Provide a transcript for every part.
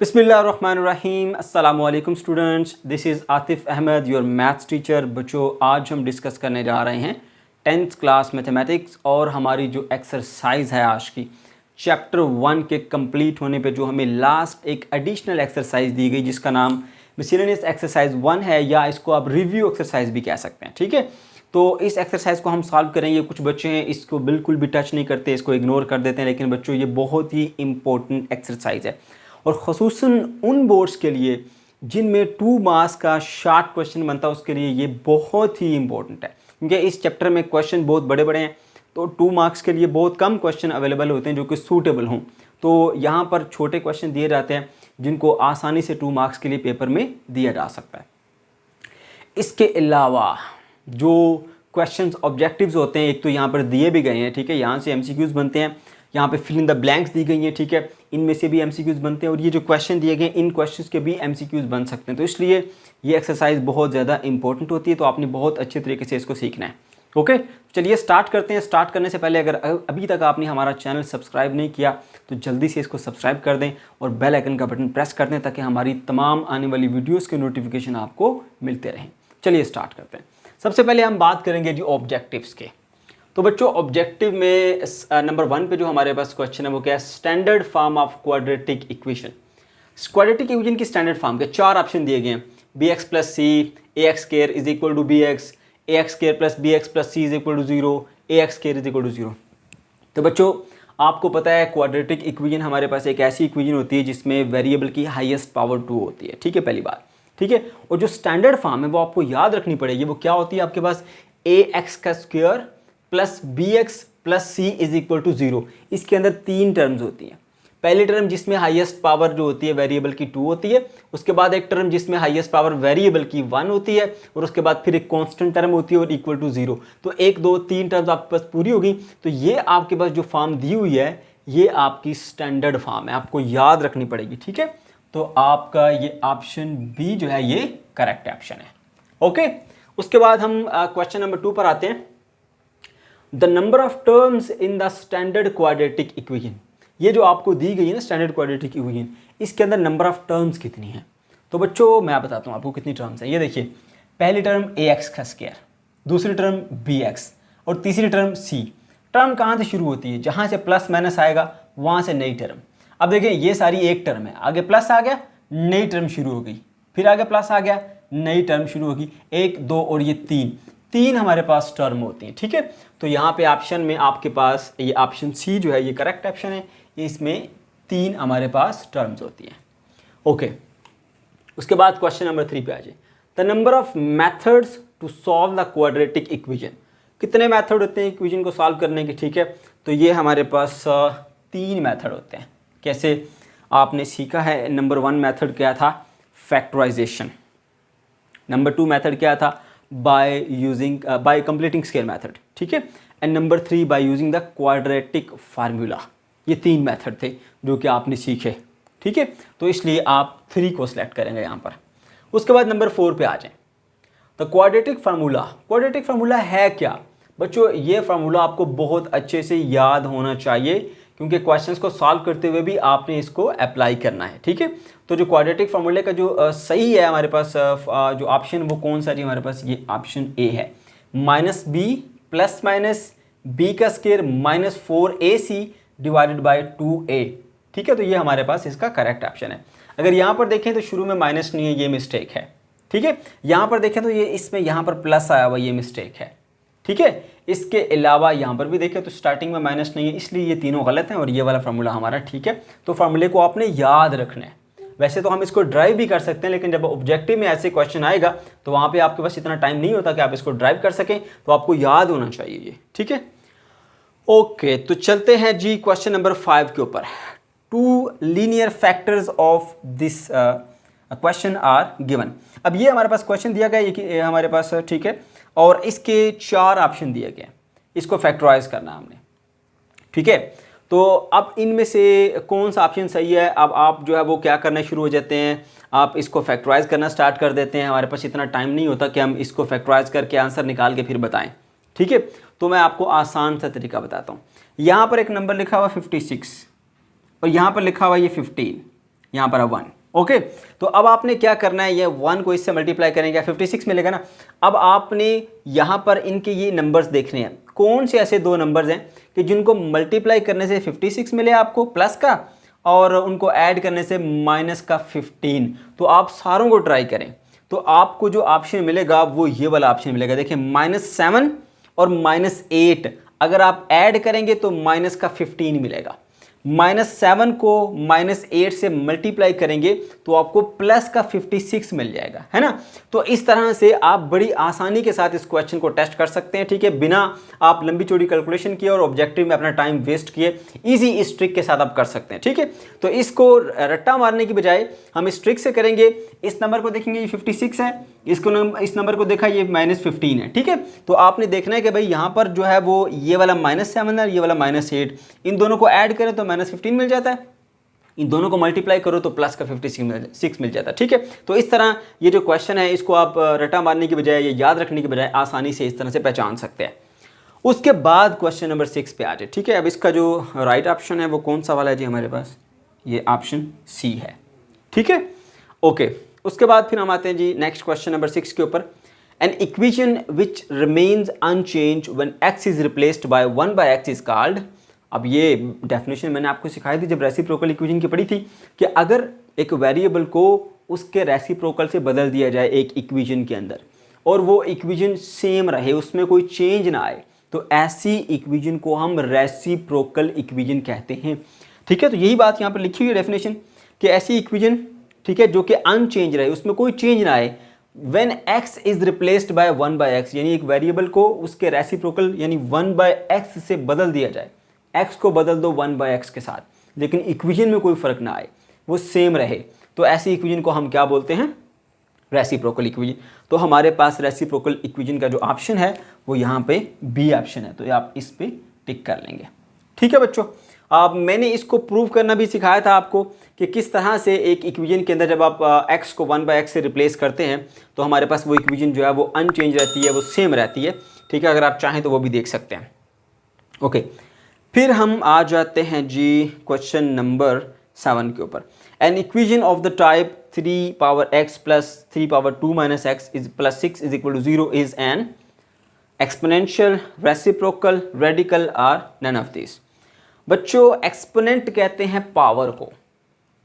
बिस्मिल्लाहिर्रहमानिर्रहीम अस्सलामु अलैकुम students, this is Atif Ahmad your maths teacher. बच्चों, आज हम डिस्कस करने जा रहे हैं 10th क्लास मैथमेटिक्स और हमारी जो एक्सरसाइज है आज की चैप्टर 1 के कंप्लीट होने पे जो हमें लास्ट एक एडिशनल एक्सरसाइज दी गई जिसका नाम मिसलेनियस एक्सरसाइज 1 है, या इसको आप रिव्यू एक्सरसाइज भी कह सकते हैं। ठीक है, तो इस एक्सरसाइज को हम सॉल्व करेंगे। कुछ बच्चे हैं इसको बिल्कुल भी टच नहीं करते, इसको इग्नोर कर देते हैं, लेकिन बच्चों ये बहुत ही इंपॉर्टेंट एक्सरसाइज है और ख़ुसूसन उन बोर्ड्स के लिए जिनमें 2 मार्क्स का शॉर्ट क्वेश्चन बनता है, उसके लिए ये बहुत ही इंपॉर्टेंट है। क्योंकि इस चैप्टर में क्वेश्चन बहुत बड़े बड़े हैं, तो 2 मार्क्स के लिए बहुत कम क्वेश्चन अवेलेबल होते हैं जो कि सूटेबल हों। तो यहाँ पर छोटे क्वेश्चन दिए जाते हैं जिनको आसानी से 2 मार्क्स के लिए पेपर में दिया जा सकता है। इसके अलावा जो क्वेश्चंस ऑब्जेक्टिव्स होते हैं, एक तो यहाँ पर दिए भी गए हैं। ठीक है, यहाँ से एमसीक्यूज़ बनते हैं, यहाँ पे फिल इन द ब्लैंक्स दी गई हैं। ठीक है, इनमें से भी एमसीक्यूज़ बनते हैं और ये जो क्वेश्चन दिए गए इन क्वेश्चंस के भी एमसीक्यूज़ बन सकते हैं। तो इसलिए ये एक्सरसाइज बहुत ज़्यादा इंपॉर्टेंट होती है, तो आपने बहुत अच्छे तरीके से इसको सीखना है। ओके, चलिए स्टार्ट करते हैं। स्टार्ट करने से पहले अगर अभी तक आपने हमारा चैनल सब्सक्राइब नहीं किया तो जल्दी से इसको सब्सक्राइब कर दें और बेल आइकन का बटन प्रेस कर दें ताकि हमारी तमाम आने वाली वीडियोज़ के नोटिफिकेशन आपको मिलते रहें। चलिए स्टार्ट करते हैं। सबसे पहले हम बात करेंगे जी ऑब्जेक्टिव्स के। तो बच्चों, ऑब्जेक्टिव में नंबर 1 पे जो हमारे पास क्वेश्चन है वो क्या है? Standard form of quadratic equation. Quadratic equation की स्टैंडर्ड फॉर्म के 4 ऑप्शन दिए गए हैं। bx plus C ax square is equal to bx, ax square plus bx plus C is equal to 0, ax square is equal to 0। तो बच्चों, आपको पता है क्वाड्रेटिक इक्वेशन हमारे पास एक ऐसी इक्वेशन होती है जिसमें वेरिएबल की हाईएस्ट पावर 2 होती है। ठीक है, पहली बात। ठीक है, और जो स्टैंडर्ड फॉर्म है वो आपको याद रखनी पड़ेगी। वो क्या होती है? आपके पास ax का square plus bx plus C is equal to 0। इसके अंदर 3 टर्म्स होती हैं। पहली टर्म जिसमें हाईएस्ट पावर जो होती है वेरिएबल की 2 होती है, उसके बाद एक टर्म जिसमें हाईएस्ट पावर वेरिएबल की 1 होती है, और उसके बाद फिर एक कांस्टेंट टर्म होती है और इक्वल टू 0। तो 1 2 3 टर्म्स आपके पास पूरी होगी। तो ये आपके पास जो फॉर्म दी हुई है ये आपकी स्टैंडर्ड फॉर्म है, आपको याद रखनी पड़ेगी। ठीक है, तो आपका ये ऑप्शन बी जो है ये करेक्ट ऑप्शन है। ओके, उसके बाद हम क्वेश्चन नंबर 2 पर आते हैं। The number of terms in the standard quadratic equation. ये जो आपको दी गई है ना स्टैंडर्ड क्वाड्रेटिक इक्वेशन, इसके अंदर नंबर ऑफ टर्म्स कितनी है? तो बच्चों मैं बताता हूँ आपको कितनी टर्म्स हैं। ये देखिए, पहली टर्म ax का स्क्वायर, दूसरी टर्म bx और तीसरी टर्म c। टर्म कहाँ से शुरू होती है? जहाँ से प्लस माइनस आएगा वहाँ से नई टर्म। अब देखिए, ये सारी एक टर्म है, आगे प्लस आ गया नई टर्म शुरू हो गई, फिर आगे प्लस आ गया नई टर्म शुरू होगी, 1 2 और ये 3 हमारे पास टर्म होती हैं। ठीक है, तो यहाँ पे ऑप्शन में आपके पास ये ऑप्शन सी जो है ये करेक्ट ऑप्शन है। इसमें 3 हमारे पास टर्म्स होती हैं। ओके, उसके बाद क्वेश्चन नंबर 3 पे आ जाए। The number of methods to solve the quadratic equation. कितने मेथड होते हैं इक्वेशन को सॉल्व करने के? ठीक है, तो ये हमारे पास 3 मेथड होते हैं। कैसे आपने सीखा है? नंबर 1 मेथड क्या था? फैक्टराइजेशन। नंबर 2 मेथड क्या था? Bye completing square method. ठीक है, and number 3 by using the quadratic formula. ये 3 मेथड थे जो कि आपने सीखे। ठीक है, तो इसलिए आप 3 को सिलेक्ट करेंगे यहाँ पर। उसके बाद नंबर 4 पे आ जाएं। The quadratic formula. Quadratic formula है क्या? बच्चों, ये फार्मूला आपको बहुत अच्छे से याद होना चाहिए क्योंकि क्वेश्चंस को सॉल्व करते हुए भी आपने इसको अप्लाई करना है। ठीक है, तो जो क्वाड्रेटिक फार्मूले का जो सही है हमारे पास जो ऑप्शन वो कौन सा जी? हमारे पास ये ऑप्शन ए है, -b प्लस माइनस b का square minus 4ac divided by 2a। ठीक है, तो ये हमारे पास इसका करेक्ट ऑप्शन है। अगर यहाँ पर देखें तो शुरू में माइनस नहीं है, ये मिस्टेक है। ठीक है, यहाँ पर देखें तो ये इसमें यहाँ पर प्लस आया हुआ, ये मिस्टेक है। ठीक है, इसके अलावा यहाँ पर भी देखें तो स्टार्टिंग में माइनस नहीं है, इसलिए ये तीनों गलत हैं और ये वाला फार्मूला हमारा ठीक है। तो फार्मूले को आपने याद रखना है। वैसे तो हम इसको ड्राइव भी कर सकते हैं, लेकिन जब ऑब्जेक्टिव में ऐसे क्वेश्चन आएगा तो वहाँ पे आपके पास इतना टाइम नहीं होता कि आप इसको ड्राइव कर सकें, तो आपको याद होना चाहिए ये। ठीक है, ओके, तो चलते हैं जी क्वेश्चन नंबर 5 के ऊपर। 2 linear factors of this question are given. अब ये हमारे पास क्वेश्चन दिया गया ये हमारे पास, ठीक है, और इसके 4 ऑप्शन दिए गए, इसको फैक्टराइज करना हमने। ठीक है, तो अब इनमें से कौन सा ऑप्शन सही है? अब आप जो है वो क्या करना शुरू हो जाते हैं, आप इसको फैक्टराइज करना स्टार्ट कर देते हैं। हमारे पास इतना टाइम नहीं होता कि हम इसको फैक्टराइज करके आंसर निकाल के फिर बताएं। ठीक है, तो मैं आपको आसान सा तरीका बताता हूँ। यहाँ पर एक नंबर लिखा हुआ 56 और यहाँ पर लिखा हुआ ये 15, यहाँ पर 1। ओके, तो अब आपने क्या करना है, ये 1 को इससे मल्टीप्लाई करेंगे 56 मिलेगा ना। अब आपने यहाँ पर इनके ये नंबर्स देखने हैं, कौन से ऐसे दो नंबर्स हैं कि जिनको मल्टीप्लाई करने से 56 मिले आपको प्लस का, और उनको ऐड करने से माइनस का 15। तो आप सारों को ट्राई करें, तो आपको जो ऑप्शन मिलेगा वो ये वाला ऑप्शन मिलेगा। देखिए -7 और -8 अगर आप ऐड करेंगे तो माइनस का 15 मिलेगा। -7 को -8 से मल्टीप्लाई करेंगे तो आपको प्लस का 56 मिल जाएगा, है ना। तो इस तरह से आप बड़ी आसानी के साथ इस क्वेश्चन को टेस्ट कर सकते हैं, ठीक है, बिना आप लंबी चौड़ी कैलकुलेशन किए और ऑब्जेक्टिव में अपना टाइम वेस्ट किए। इजी इस ट्रिक के साथ आप कर सकते हैं, ठीक है। तो इसको रट्टा मारने की बजाय हम इस ट्रिक से करेंगे। इस नंबर को देखेंगे, ये 56 है, इस नंबर को देखा ये -15 है, ठीक है। तो आपने देखना है कि भाई यहाँ पर जो है वो ये वाला -7 है, ये वाला -8, इन दोनों को ऐड करें तो -15 मिल जाता है, इन दोनों को मल्टीप्लाई करो तो प्लस का 56 मिल जाता है, ठीक है। तो इस तरह ये जो क्वेश्चन है इसको आप रटा मारने की बजाय, ये याद रखने की बजाय आसानी से इस तरह से पहचान सकते हैं। उसके बाद क्वेश्चन नंबर 6 पे आ जाए, ठीक है। अब इसका जो राइट ऑप्शन है वो कौन सा वाला है जी हमारे पास, ये ऑप्शन सी है, ठीक है। ओके, उसके बाद फिर हम आते हैं जी नेक्स्ट क्वेश्चन नंबर 6 के ऊपर। An equation which remains unchanged when x is replaced by 1/x is called. अब ये डेफिनेशन मैंने आपको सिखाई थी जब रेसिप्रोकल इक्वेशन की पढ़ी थी, कि अगर एक वेरिएबल को उसके रेसिप्रोकल से बदल दिया जाए एक इक्वेशन के अंदर और वो इक्वेशन सेम रहे, उसमें कोई चेंज ना आए, तो ऐसी इक्वेशन को हम रेसिप्रोकल इक्वेशन कहते हैं, ठीक है। तो यही बात यहाँ पर लिखी हुई है डेफिनेशन, कि ऐसी इक्वेशन, ठीक है, जो कि अनचेंज रहे, उसमें कोई चेंज ना आए, when x is replaced by 1/x, यानी एक वेरिएबल को उसके रेसिप्रोकल यानी 1/x से बदल दिया जाए, x को बदल दो 1/x के साथ, लेकिन इक्वेशन में कोई फर्क ना आए, वो सेम रहे, तो ऐसी इक्वेशन को हम क्या बोलते हैं, रेसिप्रोकल इक्वेशन। तो हमारे पास रेसिप्रोकल इक्वेशन का जो ऑप्शन है वो यहाँ पे बी ऑप्शन है, तो आप इस पे टिक कर लेंगे, ठीक है बच्चों। अब मैंने इसको प्रूव करना भी सिखाया था आपको कि किस तरह से एक इक्वेशन के अंदर जब आप x को 1/x से रिप्लेस करते हैं तो हमारे पास वो इक्वेशन जो है वो अनचेंज रहती है, वो सेम रहती है, ठीक है। अगर आप चाहें तो वो भी देख सकते हैं। ओके, फिर हम आ जाते हैं जी क्वेश्चन नंबर 7 के ऊपर। An equation of the type 3x + 3 x is +6 is equal to 0 is an exponential, reciprocal, radical और नन ऑफ दिस। बच्चों एक्सपोनेंट कहते हैं पावर को,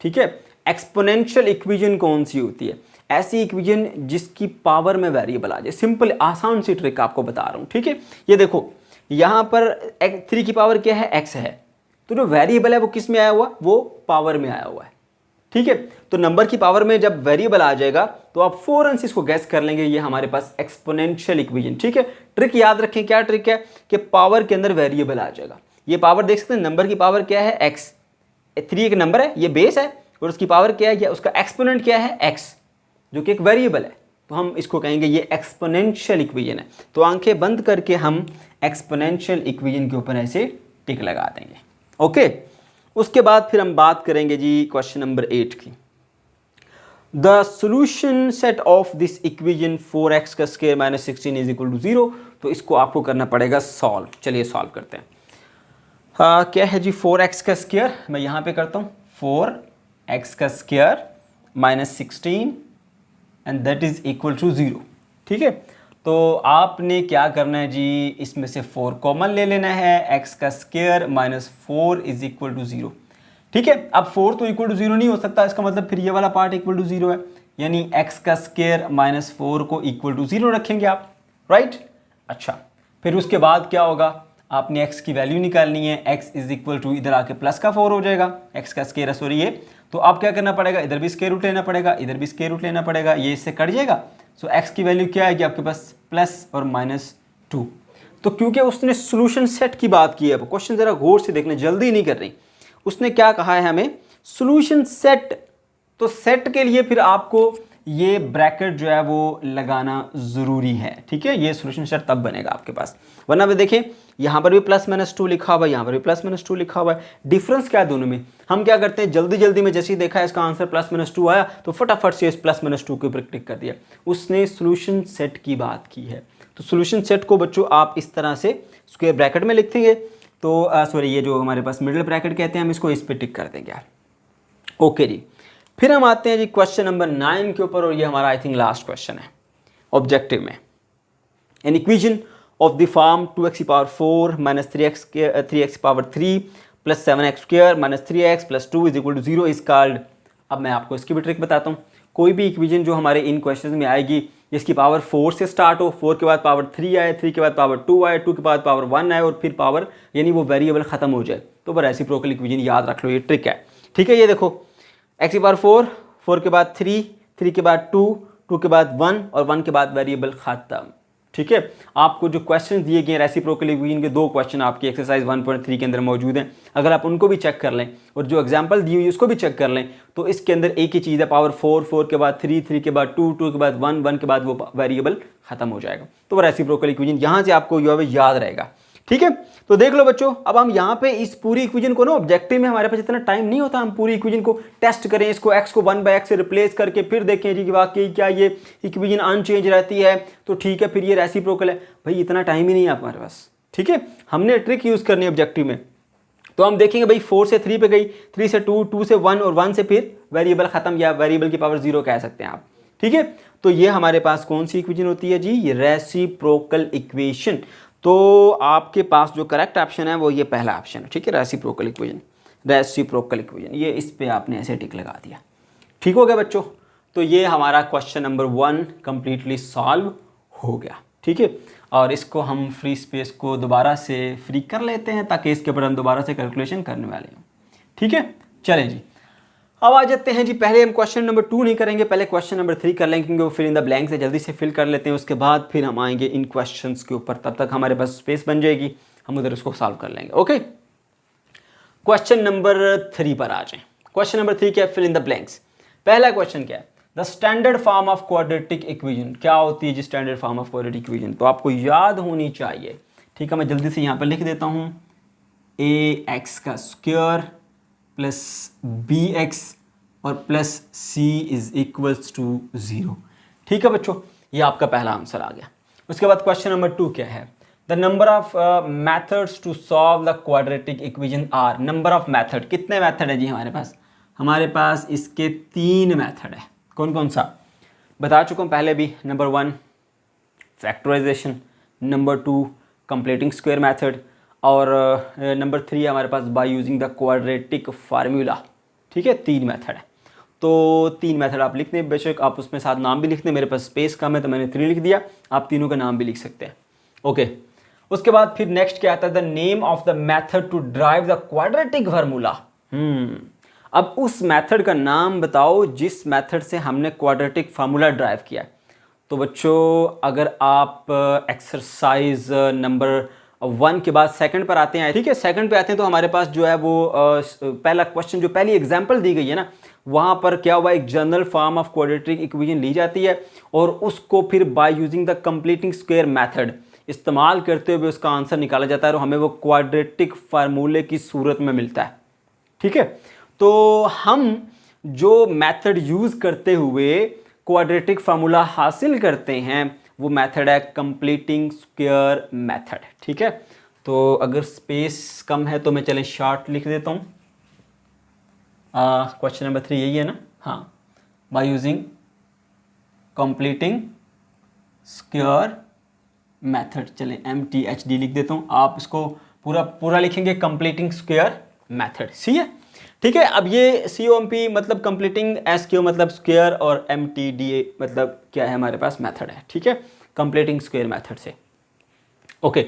ठीक है। एक्सपोनेंशियल इक्वेशन कौन सी होती है, ऐसी इक्वेशन जिसकी पावर में वेरिएबल आ जाए। सिंपल आसान सी ट्रिक आपको बता रहा हूँ, ठीक है। ये देखो यहाँ पर 3 की पावर क्या है, x है, तो जो वेरिएबल है वो किस में आया हुआ, वो पावर में आया हुआ है, ठीक है। तो नंबर की पावर में जब वेरिएबल आ जाएगा तो आप फौरन से इसको गैस कर लेंगे, ये हमारे पास एक्सपोनेंशियल इक्वेशन, ठीक है। ट्रिक याद रखें, क्या ट्रिक है कि पावर के अंदर वेरिएबल आ जाएगा। ये पावर देख सकते हैं, नंबर की पावर क्या है, x, 3 एक नंबर है, ये बेस है, और उसकी पावर क्या है, उसका एक्सपोनेंट क्या है, x, जो कि एक वेरिएबल है, तो हम इसको कहेंगे ये एक्सपोनेंशियल इक्वेशन है। तो आंखें बंद करके हम एक्सपोनेंशियल इक्वेशन के ऊपर ऐसे टिक लगा देंगे, ओके। उसके बाद फिर हम बात करेंगे जी क्वेश्चन नंबर 8 की। The solution set of this equation 4x का स्क्वायर - 16 इज इक्वल टू 0। तो इसको आपको करना पड़ेगा सॉल्व। चलिए सॉल्व करते हैं। क्या है जी 4x का स्क्वायर, मैं यहाँ पे करता हूँ 4x का square -16 and that is equal to 0, ठीक है। तो आपने क्या करना है जी, इसमें से 4 कॉमन ले लेना है, x का स्क्वायर -4 इज इक्वल टू 0, ठीक है। अब 4 तो इक्वल टू 0 नहीं हो सकता, इसका मतलब फिर ये वाला पार्ट इक्वल टू 0 है, यानी x का स्क्वायर -4 को इक्वल टू 0 रखेंगे आप, राइट। अच्छा, फिर उसके बाद क्या होगा, आपने x की वैल्यू निकालनी है, x इज इक्वल टू इधर आके प्लस का 4 हो जाएगा, x का स्क्वायर है, सॉरी ये, तो आप क्या करना पड़ेगा, इधर भी स्क्वायर रूट लेना पड़ेगा, इधर भी स्क्वायर रूट लेना पड़ेगा, ये इससे कट जाएगा। सो x की वैल्यू क्या आएगी आपके पास, प्लस और -2। तो क्योंकि उसने सोल्यूशन सेट की बात की है, अब क्वेश्चन जरा गौर से देखने, जल्दी नहीं कर रही। उसने क्या कहा है हमें, सोल्यूशन सेट, तो सेट के लिए फिर आपको ये ब्रैकेट जो है वो लगाना ज़रूरी है, ठीक है। ये सोल्यूशन सेट तब बनेगा आपके पास, वरना भी देखें यहाँ पर भी +-2 लिखा हुआ है, यहाँ पर भी +-2 लिखा हुआ है। डिफरेंस क्या है दोनों में, हम क्या करते हैं जल्दी जल्दी में जैसे ही देखा है इसका आंसर +-2 आया तो फटाफट से इस +-2 के ऊपर क्लिक कर दिया। उसने सोल्यूशन सेट की बात की है, तो सोल्यूशन सेट को बच्चों आप इस तरह से स्क्वायर ब्रैकेट में लिख देंगे, तो सॉरी ये जो हमारे पास मिडिल ब्रैकेट कहते हैं हम इसको, इस पर टिक कर देंगे। ओके जी, फिर हम आते हैं जी क्वेश्चन नंबर 9 के ऊपर, और ये हमारा आई थिंक लास्ट क्वेश्चन है ऑब्जेक्टिव में। An equation of the form 2x⁴ minus 3x⁴ plus 7x² minus 3x plus 2 is equal to 0 is called. अब मैं आपको इसकी भी ट्रिक बताता हूँ। कोई भी इक्वेशन जो हमारे इन क्वेश्चन में आएगी जिसकी पावर 4 से स्टार्ट हो, 4 के बाद पावर 3 आए, 3 के बाद पावर 2 आए, 2 के बाद पावर 1 आए और फिर पावर यानी वो वेरिएबल खत्म हो जाए, तो वो रेसिप्रोकल इक्वेशन याद रख लो, ये ट्रिक है। ठीक है, ये देखो x⁴, 4 के बाद 3, 3 के बाद 2, 2 के बाद 1 और 1 के बाद वेरिएबल खत्म। ठीक है, आपको जो क्वेश्चन दिए गए रेसिप्रोकल इक्वेशन के 2 क्वेश्चन आपकी एक्सरसाइज 1.3 के अंदर मौजूद हैं। अगर आप उनको भी चेक कर लें और जो एग्जांपल दी हुई उसको भी चेक कर लें, तो इसके अंदर एक ही चीज़ है, पावर 4, 4 के बाद 3, 3 के बाद 2, 2 के बाद 1, 1 के बाद वो वेरिएबल खत्म हो जाएगा। तो वो रेसिप्रोकल इक्वेशन यहाँ से आपको जो है याद रहेगा। ठीक है, तो देख लो बच्चों, अब हम यहाँ पे इस पूरी इक्वेशन को ना, ऑब्जेक्टिव में हमारे पास इतना टाइम नहीं होता हम पूरी इक्वेशन को टेस्ट करें, इसको x को 1/x से रिप्लेस करके फिर देखें जी कि वाकई क्या ये इक्वेशन अनचेंज रहती है, तो ठीक है फिर ये रेसिप्रोकल है। भाई इतना टाइम ही नहीं है हमारे पास। ठीक है, हमने ट्रिक यूज़ करनी है ऑब्जेक्टिव में। तो हम देखेंगे भाई 4 से 3 पे गई, 3 से 2, 2 से 1 और 1 से फिर वेरिएबल खत्म, या वेरिएबल की पावर 0 कह सकते हैं आप। ठीक है, तो ये हमारे पास कौन सी इक्वेशन होती है जी, ये रेसिप्रोकल इक्वेशन। तो आपके पास जो करेक्ट ऑप्शन है वो ये पहला ऑप्शन है। ठीक है, रेसिप्रोकल इक्वेशन, रेसिप्रोकल इक्वेशन, ये इस पे आपने ऐसे टिक लगा दिया। ठीक हो गया बच्चों, तो ये हमारा क्वेश्चन नंबर 1 कंप्लीटली सॉल्व हो गया। ठीक है, और इसको हम फ्री स्पेस को दोबारा से फ्री कर लेते हैं ताकि इसके ऊपर हम दोबारा से कैलकुलेशन करने वाले हों। ठीक है, चलें जी, अब आ जाते हैं जी, पहले हम क्वेश्चन नंबर 2 नहीं करेंगे, पहले क्वेश्चन नंबर 3 कर लेंगे क्योंकि वो फिल इन द ब्लैंक से जल्दी से फिल कर लेते हैं। उसके बाद फिर हम आएंगे इन क्वेश्चंस के ऊपर, तब तक हमारे पास स्पेस बन जाएगी, हम उधर उसको सॉल्व कर लेंगे। ओके, क्वेश्चन नंबर 3 पर आ जाएं। क्वेश्चन नंबर 3 क्या है, फिल इन द ब्लैंक्स। पहला क्वेश्चन क्या है, the standard form of quadratic equation. क्या होती है जी standard form of quadratic equation, तो आपको याद होनी चाहिए। ठीक है, मैं जल्दी से यहाँ पर लिख देता हूँ, ax² प्लस bx और plus c is equals to 0। ठीक है बच्चों, ये आपका पहला आंसर आ गया। उसके बाद क्वेश्चन नंबर 2 क्या है, the number of methods to solve the quadratic equation are. Number of method, कितने मेथड है जी हमारे पास, हमारे पास इसके 3 मेथड है। कौन कौन सा बता चुका हूँ पहले भी। Number 1 factorization, number 2 completing square method, और नंबर 3 हमारे पास by using the quadratic formula. ठीक है, 3 मेथड है। तो 3 मेथड आप लिख दें, बेशक आप उसमें साथ नाम भी लिख दें, मेरे पास स्पेस कम है तो मैंने 3 लिख दिया, आप तीनों का नाम भी लिख सकते हैं। ओके, उसके बाद फिर नेक्स्ट क्या आता है, the name of the method to drive the quadratic formula. अब उस मेथड का नाम बताओ जिस मेथड से हमने क्वाड्रेटिक फार्मूला ड्राइव किया। तो बच्चों अगर आप एक्सरसाइज नंबर 1 के बाद सेकंड पर आते हैं, ठीक है, सेकंड पे आते हैं, तो हमारे पास जो है वो पहला क्वेश्चन जो पहली एग्जांपल दी गई है ना, वहाँ पर क्या हुआ, एक general form of quadratic equation ली जाती है और उसको फिर by using the completing square method इस्तेमाल करते हुए उसका आंसर निकाला जाता है और हमें वो क्वाड्रेटिक फार्मूले की सूरत में मिलता है। ठीक है, तो हम जो मेथड यूज़ करते हुए क्वाड्रेटिक फार्मूला हासिल करते हैं वो मेथड है कंप्लीटिंग स्क्वायर मेथड। ठीक है, तो अगर स्पेस कम है तो मैं चलें शॉर्ट लिख देता हूँ। क्वेश्चन नंबर 3 यही है ना, हाँ, bye using completing square method, चलें MTHD लिख देता हूँ, आप इसको पूरा लिखेंगे कंप्लीटिंग स्क्वायर मेथड। सी है, ठीक है। अब ये COMP मतलब कंप्लीटिंग, SQ मतलब स्क्वायर और MTDA मतलब क्या है, हमारे पास मेथड है। ठीक है, कंप्लीटिंग स्क्वायर मेथड से। ओके,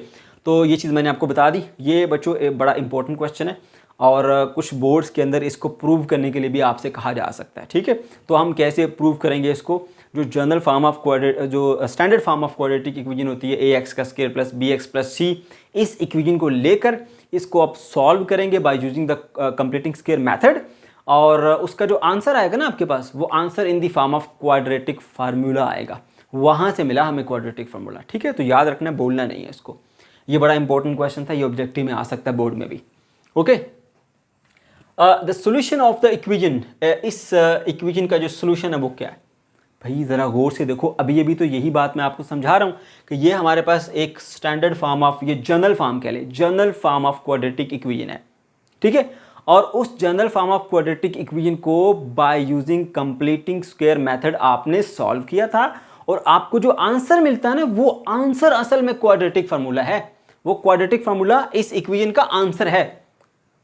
तो ये चीज़ मैंने आपको बता दी। ये बच्चों एक बड़ा इंपॉर्टेंट क्वेश्चन है और कुछ बोर्ड्स के अंदर इसको प्रूव करने के लिए भी आपसे कहा जा सकता है। ठीक है, तो हम कैसे प्रूव करेंगे इसको, जो जनरल फॉर्म ऑफ जो standard form of quadratic equation होती है ax² plus bx plus c, इस इक्वेशन को लेकर इसको आप सॉल्व करेंगे bye using the completing square method, और उसका जो आंसर आएगा ना आपके पास, वो answer in the form of quadratic formula आएगा, वहाँ से मिला हमें क्वाड्रेटिक फार्मूला। ठीक है, तो याद रखना, बोलना नहीं है इसको। ये बड़ा इंपॉर्टेंट क्वेश्चन था, ये ऑब्जेक्टिव में आ सकता है बोर्ड में भी। Okay, the solution of the equation, इस इक्वेशन का जो सोल्यूशन है वो क्या है भाई, ज़रा गौर से देखो। अभी तो यही बात मैं आपको समझा रहा हूँ कि ये हमारे पास एक स्टैंडर्ड फॉर्म ऑफ, ये जनरल फॉर्म कह ले, general form of quadratic equation है। ठीक है, और उस general form of quadratic equation को by using completing square method आपने सॉल्व किया था, और आपको जो आंसर मिलता है ना, वो आंसर असल में क्वाड्रेटिक फार्मूला है। वो क्वाड्रेटिक फार्मूला इस इक्वेशन का आंसर है।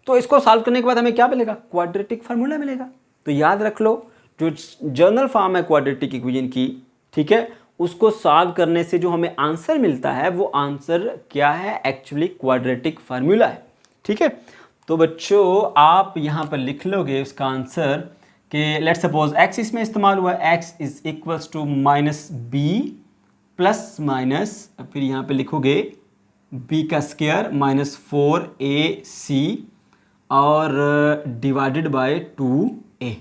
तो इसको सॉल्व करने के बाद हमें क्या मिलेगा? क्वाड्रेटिक फार्मूला मिलेगा। तो याद रख लो, जो जनरल फॉर्म है क्वाड्रेटिक इक्वेशन की, ठीक है, उसको सॉल्व करने से जो हमें आंसर मिलता है वो आंसर क्या है? एक्चुअली क्वाड्रेटिक फार्मूला है। ठीक है, तो बच्चों आप यहाँ पर लिख लोगे उसका आंसर कि लेट्स सपोज x इसमें इस्तेमाल हुआ, x is equals to minus B plus minus, फिर यहाँ पे लिखोगे b का स्क्वायर माइनस 4ac और डिवाइडेड बाय 2a।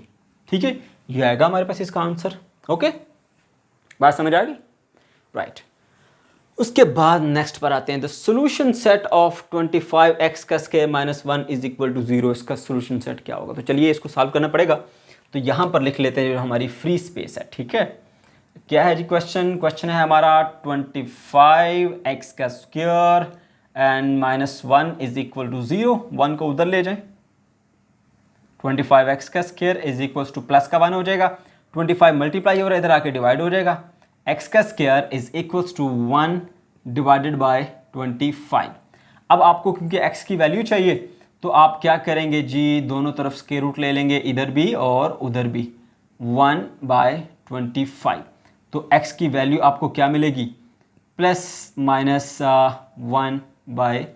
ठीक है, ये आएगा हमारे पास इसका आंसर। ओके, बात समझ आ गई? राइट। उसके बाद नेक्स्ट पर आते हैं, the solution set of 25x का square minus 1 is equal to 0। इसका सोल्यूशन सेट क्या होगा? तो चलिए इसको सॉल्व करना पड़ेगा। तो यहाँ पर लिख लेते हैं जो हमारी फ्री स्पेस है। ठीक है, क्या है जी क्वेश्चन है हमारा 25x का square and minus 1 is equal to 0। 1 को उधर ले जाएं, 25x का square is equal to plus का 1 हो जाएगा, 25 मल्टीप्लाई हो रहा है, इधर आके डिवाइड हो जाएगा, x का square is equal to 1 divided by 25। अब आपको क्योंकि x की वैल्यू चाहिए तो आप क्या करेंगे जी, दोनों तरफ स्क्वायर रूट ले लेंगे, इधर भी और उधर भी, 1 बाय 25। तो x की वैल्यू आपको क्या मिलेगी? Plus minus 1 by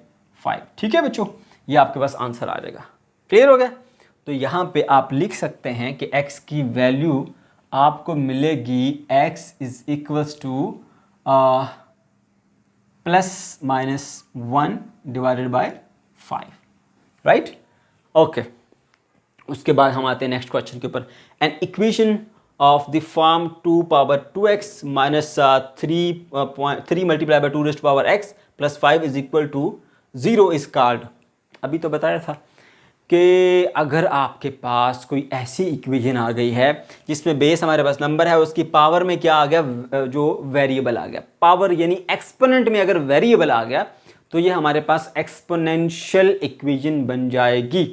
5। ठीक है बच्चों, ये आपके पास आंसर आ जाएगा। क्लियर हो गया? तो यहाँ पे आप लिख सकते हैं कि x की वैल्यू आपको मिलेगी, x is equals to plus minus 1 divided by 5। Right? Okay, उसके बाद हम आते हैं नेक्स्ट क्वेश्चन के ऊपर। An equation of the form 2 power 2x minus 3 multiply by 2 raised to power x plus 5 is equal to 0 is called. अभी तो बताया था कि अगर आपके पास कोई ऐसी इक्वेशन आ गई है जिसमें बेस हमारे पास नंबर है, उसकी पावर में क्या आ गया? जो वेरिएबल आ गया। पावर यानी एक्सपोनेंट में अगर वेरिएबल आ गया तो ये हमारे पास एक्सपोनेंशियल इक्वेशन बन जाएगी।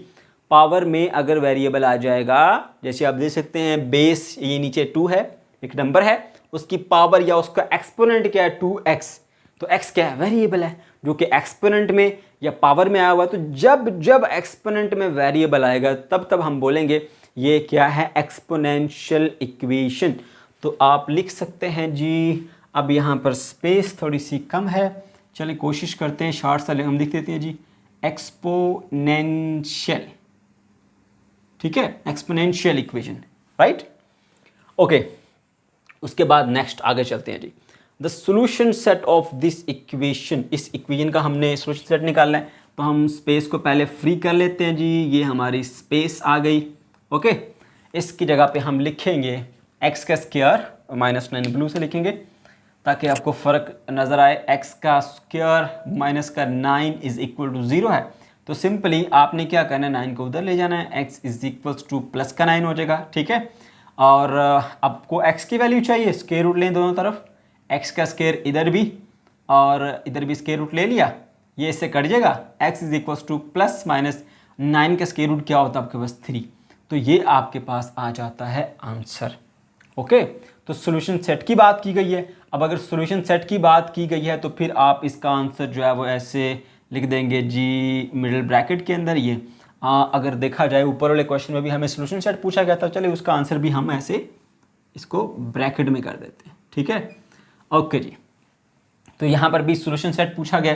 पावर में अगर वेरिएबल आ जाएगा, जैसे आप देख सकते हैं बेस ये नीचे 2 है, एक नंबर है, उसकी पावर या उसका एक्सपोनेंट क्या है? 2x। तो x क्या है? वेरिएबल है, जो कि एक्सपोनेंट में या पावर में आया हुआ। तो जब जब एक्सपोनेंट में वेरिएबल आएगा तब हम बोलेंगे ये क्या है? Exponential equation. तो आप लिख सकते हैं जी, अब यहाँ पर स्पेस थोड़ी सी कम है, चलिए कोशिश करते हैं शॉर्ट सा हम लिख देते हैं जी, एक्सपोनेंशियल। ठीक है, एक्सपोनेंशियल इक्वेशन। राइट? ओके, उसके बाद नेक्स्ट आगे चलते हैं जी। The solution set of this equation, इस इक्वेशन का हमने सोल्यूशन सेट निकालना है, तो हम स्पेस को पहले फ्री कर लेते हैं जी। ये हमारी स्पेस आ गई। ओके, इसकी जगह पे हम लिखेंगे x का स्क्वायर, माइनस 9 ब्लू से लिखेंगे ताकि आपको फ़र्क नज़र आए। x का स्क्वायर माइनस का 9 इज इक्वल टू 0 है, तो सिंपली आपने क्या करना है? 9 को उधर ले जाना है, x is equals to plus का 9 हो जाएगा। ठीक है, और आपको x की वैल्यू चाहिए, स्क्वायर रूट लें दोनों तरफ, x का स्क्वायर इधर भी और इधर भी स्क्वायर रूट ले लिया, ये इससे कट जाएगा, x is equals to plus minus 9 का स्क्वायर रूट क्या होता है आपके पास? 3। तो ये आपके पास आ जाता है आंसर। ओके, तो सॉल्यूशन सेट की बात की गई है। अब अगर सॉल्यूशन सेट की बात की गई है तो फिर आप इसका आंसर जो है वो ऐसे लिख देंगे जी, मिडिल ब्रैकेट के अंदर। ये अगर देखा जाए ऊपर वाले क्वेश्चन में भी हमें सॉल्यूशन सेट पूछा गया था, चलिए उसका आंसर भी हम ऐसे इसको ब्रैकेट में कर देते हैं। ठीक है, ओके जी। तो यहाँ पर भी सॉल्यूशन सेट पूछा गया,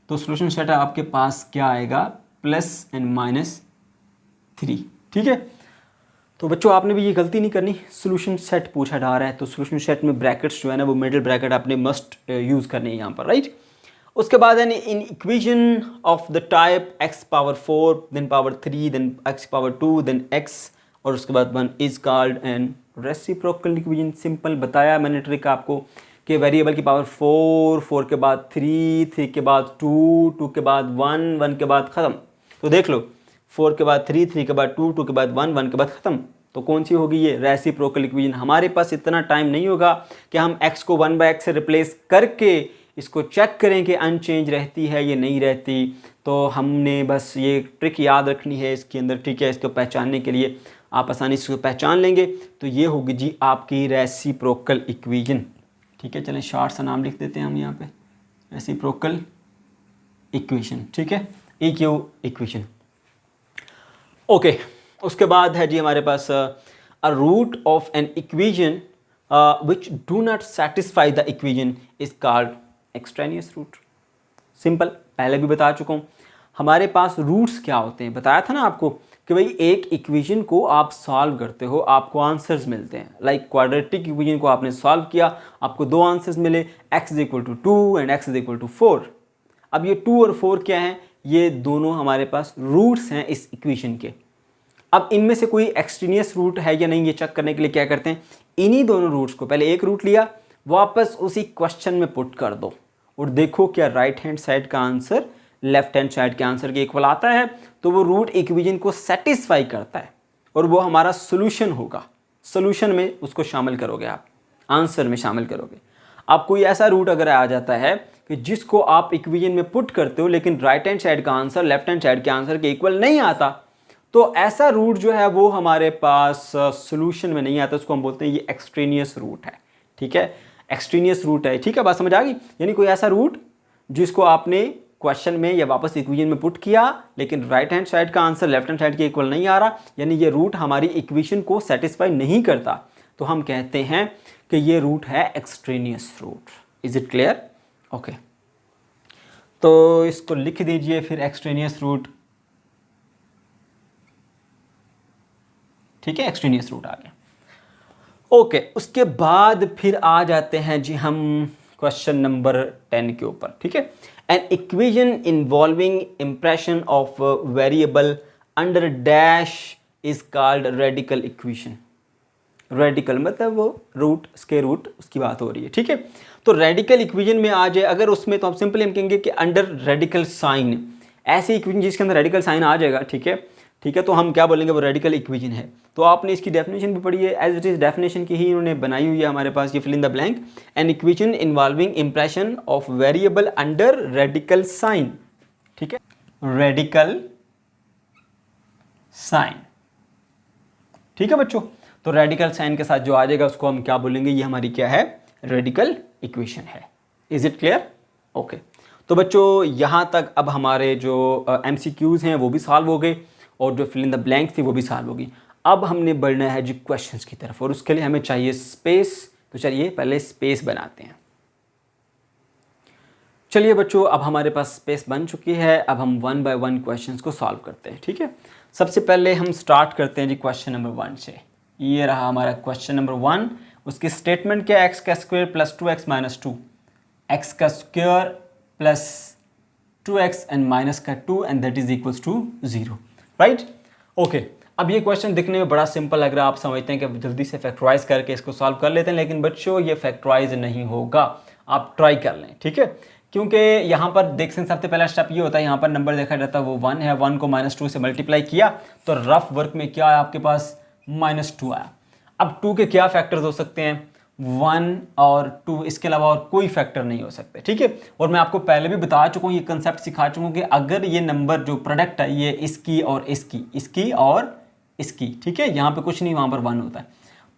तो सॉल्यूशन सेट आपके पास क्या आएगा? Plus and minus 3। ठीक है, तो बच्चों आपने भी ये गलती नहीं करनी, सॉल्यूशन सेट पूछा जा रहा है तो सॉल्यूशन सेट में ब्रैकेट्स जो है ना वो मिडिल ब्रैकेट आपने मस्ट यूज़ करनी है यहाँ पर। राइट? उसके बाद in equation of the type x power 4 then power 3 then x power 2 then x और उसके बाद 1 is called an reciprocal equation. Simple बताया मैंने ट्रिक आपको कि वेरिएबल की पावर 4, 4 के बाद 3, 3 के बाद 2, 2 के बाद 1, 1 के बाद ख़त्म। तो देख लो, 4 के बाद 3, 3 के बाद 2, 2 के बाद 1, 1 के बाद ख़त्म। तो कौन सी होगी ये? Reciprocal equation. हमारे पास इतना टाइम नहीं होगा कि हम x को 1/x से रिप्लेस करके इसको चेक करें कि अनचेंज रहती है या नहीं रहती। तो तो हमने बस ये ट्रिक याद रखनी है इसके अंदर, ठीक है। इसको पहचानने के लिए आप आसानी से इसको पहचान लेंगे। तो ये होगी जी आपकी रेसिप्रोकल इक्वेशन, ठीक है। चलें शॉर्ट सा नाम लिख देते हैं हम यहाँ पे, रेसिप्रोकल इक्वेशन, ठीक है, EQ इक्वेशन। ओके, उसके बाद है जी हमारे पास a root of an equation which do not satisfy the equation is called extraneous root. Simple, पहले भी बता चुका हूँ। हमारे पास रूट्स क्या होते हैं, बताया था ना आपको कि भाई एक इक्वेशन को आप सॉल्व करते हो, आपको आंसर्स मिलते हैं। लाइक क्वाड्रेटिक इक्वेशन को आपने सॉल्व किया, आपको दो आंसर्स मिले, x is equal to 2 and x is equal to 4। अब ये 2 और 4 क्या हैं, ये दोनों हमारे पास रूट्स हैं इस इक्वेशन के। अब इनमें से कोई एक्सट्रेनियस रूट है या नहीं, ये चेक करने के लिए क्या करते हैं, इन्हीं दोनों रूट्स को पहले एक रूट लिया, वापस उसी क्वेश्चन में पुट कर दो और देखो क्या राइट हैंड साइड का आंसर लेफ्ट हैंड साइड के आंसर के इक्वल आता है, तो वो रूट इक्वेशन को सेटिस्फाई करता है और वो हमारा सोल्यूशन होगा। सोल्यूशन में उसको शामिल करोगे आप, आंसर में शामिल करोगे। आप कोई ऐसा रूट अगर आ जाता है कि जिसको आप इक्वेशन में पुट करते हो लेकिन राइट हैंड साइड का आंसर लेफ्ट हैंड साइड के आंसर के इक्वल नहीं आता, तो ऐसा रूट जो है वो हमारे पास सोल्यूशन में नहीं आता, उसको हम बोलते हैं ये एक्सट्रेनियस रूट है, ठीक है, एक्सट्रेनियस रूट है, ठीक है। बात समझ आ गई? यानी कोई ऐसा रूट जिसको आपने क्वेश्चन में या वापस इक्वेशन में पुट किया लेकिन राइट हैंड साइड का आंसर लेफ्ट हैंड साइड के इक्वल नहीं आ रहा, यानी ये रूट हमारी इक्वेशन को सेटिस्फाई नहीं करता, तो हम कहते हैं कि ये रूट है extraneous root. Is it clear? Okay, तो इसको लिख दीजिए फिर एक्सट्रेनियस रूट, ठीक है, एक्सट्रेनियस रूट आ गया। ओके, उसके बाद फिर आ जाते हैं जी हम क्वेश्चन नंबर 10 के ऊपर, ठीक है। N equation involving impression of variable under dash is called radical equation. Radical मतलब वो रूट, स्क्वायर रूट, उसकी बात हो रही है, ठीक है। तो रेडिकल इक्वेशन में आ जाए अगर उसमें, तो हम सिंपली हम कहेंगे कि अंडर रेडिकल साइन, ऐसी इक्वेशन जिसके अंदर रेडिकल साइन आ जाएगा, ठीक है, ठीक है, तो हम क्या बोलेंगे, वो रेडिकल इक्वेशन है। तो आपने इसकी डेफिनेशन भी पढ़ी है, एज इट इज डेफिनेशन की ही इन्होंने बनाई हुई है हमारे पास, ये fill in the blank, an equation involving impression of variable under radical sign, ठीक है, रेडिकल साइन, ठीक है बच्चों। तो रेडिकल साइन के साथ जो आ जाएगा उसको हम क्या बोलेंगे, ये हमारी क्या है, रेडिकल इक्वेशन है। Is it clear? ओके, तो बच्चों यहाँ तक अब हमारे जो MCQs हैं वो भी सॉल्व हो गए और जो फिल इन द ब्लैंक थी वो भी सॉल्व होगी। अब हमने बढ़ना है जी क्वेश्चंस की तरफ और उसके लिए हमें चाहिए स्पेस। तो चलिए पहले स्पेस बनाते हैं। चलिए बच्चों, अब हमारे पास स्पेस बन चुकी है, अब हम 1 बाय 1 क्वेश्चंस को सॉल्व करते हैं, ठीक है। सबसे पहले हम स्टार्ट करते हैं जी क्वेश्चन नंबर 1 से। ये रहा हमारा क्वेश्चन नंबर 1। उसकी स्टेटमेंट क्या है, एक्स का square plus 2x minus 2, x का square plus 2x and minus का 2 and that is equals to 0, right. Okay, अब ये क्वेश्चन दिखने में बड़ा सिंपल लग रहा है, आप समझते हैं कि जल्दी से फैक्टराइज करके इसको सॉल्व कर लेते हैं, लेकिन बच्चों ये फैक्टराइज नहीं होगा, आप ट्राई कर लें, ठीक है। क्योंकि यहाँ पर देख सकते हैं सबसे पहला स्टेप ये होता है, यहाँ पर नंबर देखा जाता है वो 1 है, 1 को -2 से मल्टीप्लाई किया तो रफ वर्क में क्या है आपके पास, -2 आया। अब 2 के क्या फैक्टर्स हो सकते हैं, 1 और 2, इसके अलावा और कोई फैक्टर नहीं हो सकते, ठीक है। और मैं आपको पहले भी बता चुका हूँ, ये कंसेप्ट सिखा चुका हूँ कि अगर ये नंबर जो प्रोडक्ट है ये इसकी और इसकी और इसकी, ठीक है, यहाँ पे कुछ नहीं, वहाँ पर 1 होता है,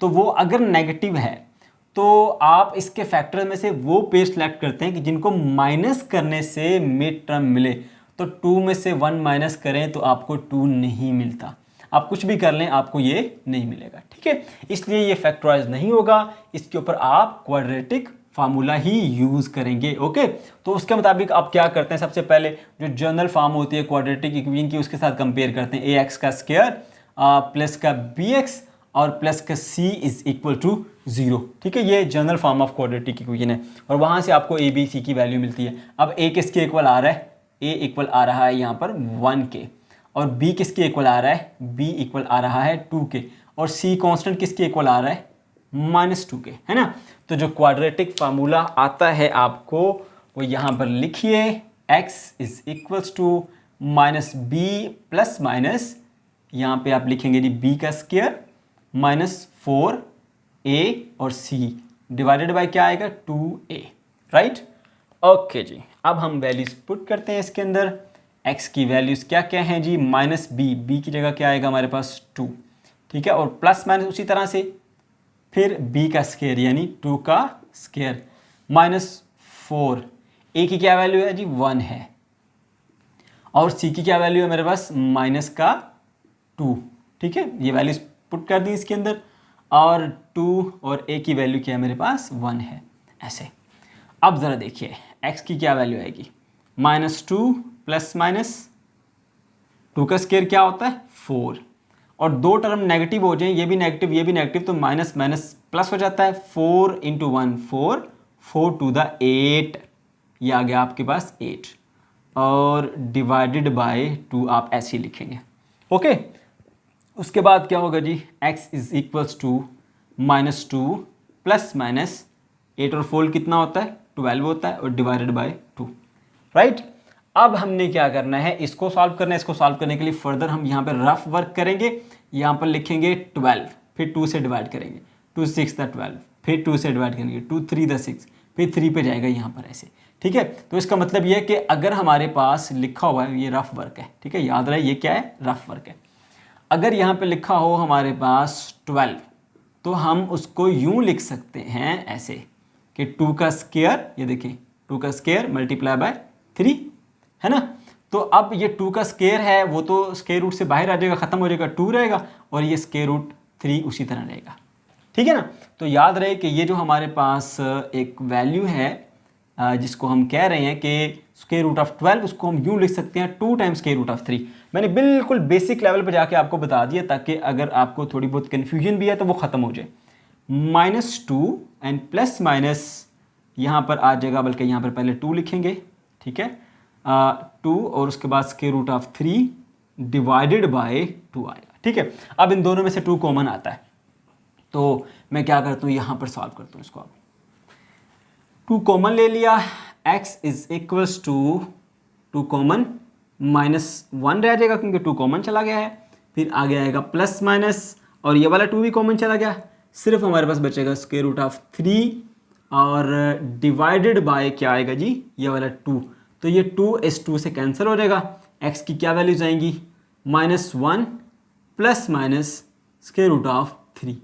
तो वो अगर नेगेटिव है तो आप इसके फैक्टर में से वो पेयर सेलेक्ट करते हैं कि जिनको माइनस करने से मिड टर्म मिले। तो 2 में से 1 माइनस करें तो आपको 2 नहीं मिलता, आप कुछ भी कर लें आपको ये नहीं मिलेगा, ठीक है। इसलिए ये फैक्टराइज नहीं होगा, इसके ऊपर आप क्वाड्रेटिक फार्मूला ही यूज करेंगे, ओके। तो उसके मुताबिक आप क्या करते हैं, सबसे पहले जो जनरल फॉर्म होती है क्वाड्रेटिक इक्वेशन की उसके साथ कंपेयर करते हैं, ax का स्क्वायर प्लस का bx और प्लस का c इज इक्वल टू 0, ठीक है। ये general form of quadratic equation है और वहाँ से आपको a b c की वैल्यू मिलती है। अब a किसके इक्वल आ रहा है, a इक्वल आ रहा है यहाँ पर 1 के, और b किसके इक्वल आ रहा है, b इक्वल आ रहा है 2 के, और c कांस्टेंट किसके इक्वल आ रहा है, -2 के, है ना। तो जो क्वाड्रेटिक फार्मूला आता है आपको वो यहाँ पर लिखिए, x is equals to minus B plus minus, यहाँ पे आप लिखेंगे जी b का स्क्वायर -4a और c डिवाइडेड बाय क्या आएगा, 2a, राइट। ओके जी, अब हम वैल्यूज पुट करते हैं इसके अंदर। एक्स की वैल्यूज़ क्या क्या हैं जी, माइनस बी की जगह क्या आएगा हमारे पास 2, ठीक है, और प्लस माइनस उसी तरह से फिर b का स्केयर यानी 2 का स्केयर -4, a की क्या वैल्यू है जी 1 है, और c की क्या वैल्यू है मेरे पास -2, ठीक है, ये वैल्यूज पुट कर दी इसके अंदर, और 2 और a की वैल्यू क्या है मेरे पास 1 है, ऐसे। अब ज़रा देखिए x की क्या वैल्यू आएगी, -2 प्लस -2 का स्केयर क्या होता है 4, और दो टर्म नेगेटिव हो जाएं, ये भी नेगेटिव ये भी नेगेटिव, तो माइनस माइनस प्लस हो जाता है, 4 × 1 4, 4 टू द 8, ये आ गया आपके पास 8, और डिवाइडेड बाय 2 आप ऐसे ही लिखेंगे, ओके। उसके बाद क्या होगा जी, x is equals to -2 plus minus 8 और 4 कितना होता है 12 होता है, और डिवाइडेड बाय 2, राइट। अब हमने क्या करना है, इसको सॉल्व करना है। इसको सॉल्व करने के लिए फर्दर हम यहाँ पर रफ वर्क करेंगे, यहाँ पर लिखेंगे 12, फिर 2 से डिवाइड करेंगे, 2 6 द 12, फिर 2 से डिवाइड करेंगे, 2 3 द 6, फिर 3 पे जाएगा यहाँ पर ऐसे, ठीक है। तो इसका मतलब ये है कि अगर हमारे पास लिखा हुआ है, ये रफ वर्क है, ठीक है, याद रहे ये क्या है रफ वर्क है। अगर यहाँ पे लिखा हो हमारे पास 12, तो हम उसको यूँ लिख सकते हैं ऐसे कि 2 का स्केयर, ये देखिए 2 का स्केयर मल्टीप्लाई बाय 3, है ना। तो अब ये 2 का स्केयर है वो तो स्केयर रूट से बाहर आ जाएगा, ख़त्म हो जाएगा, 2 रहेगा, और ये स्केयर रूट 3 उसी तरह रहेगा, ठीक है ना। तो याद रहे कि ये जो हमारे पास एक वैल्यू है जिसको हम कह रहे हैं कि स्क्वायर रूट ऑफ 12, उसको हम यूँ लिख सकते हैं 2 टाइम्स स्क्वायर रूट ऑफ 3। मैंने बिल्कुल बेसिक लेवल पर जाके आपको बता दिया, ताकि अगर आपको थोड़ी बहुत कन्फ्यूजन भी है तो वो ख़त्म हो जाए। -2 एंड प्लस माइनस यहाँ पर आ जाएगा, बल्कि यहाँ पर पहले 2 लिखेंगे, ठीक है, 2 और उसके बाद square root of 3 divided by 2 आएगा, ठीक है। अब इन दोनों में से 2 कॉमन आता है, तो मैं क्या करता हूँ यहाँ पर सॉल्व करता हूँ इसको। अब 2 कॉमन ले लिया, x is equals to 2 common -1 रह जाएगा क्योंकि 2 कॉमन चला गया है, फिर आगे आएगा प्लस माइनस, और ये वाला 2 भी कॉमन चला गया, सिर्फ हमारे पास बचेगा स्क्वायर रूट ऑफ 3 और डिवाइडेड बाय क्या आएगा जी ये वाला 2। तो ये 2 इस 2 से कैंसिल हो जाएगा, x की क्या वैल्यूज आएंगी -1 plus minus square root of 3,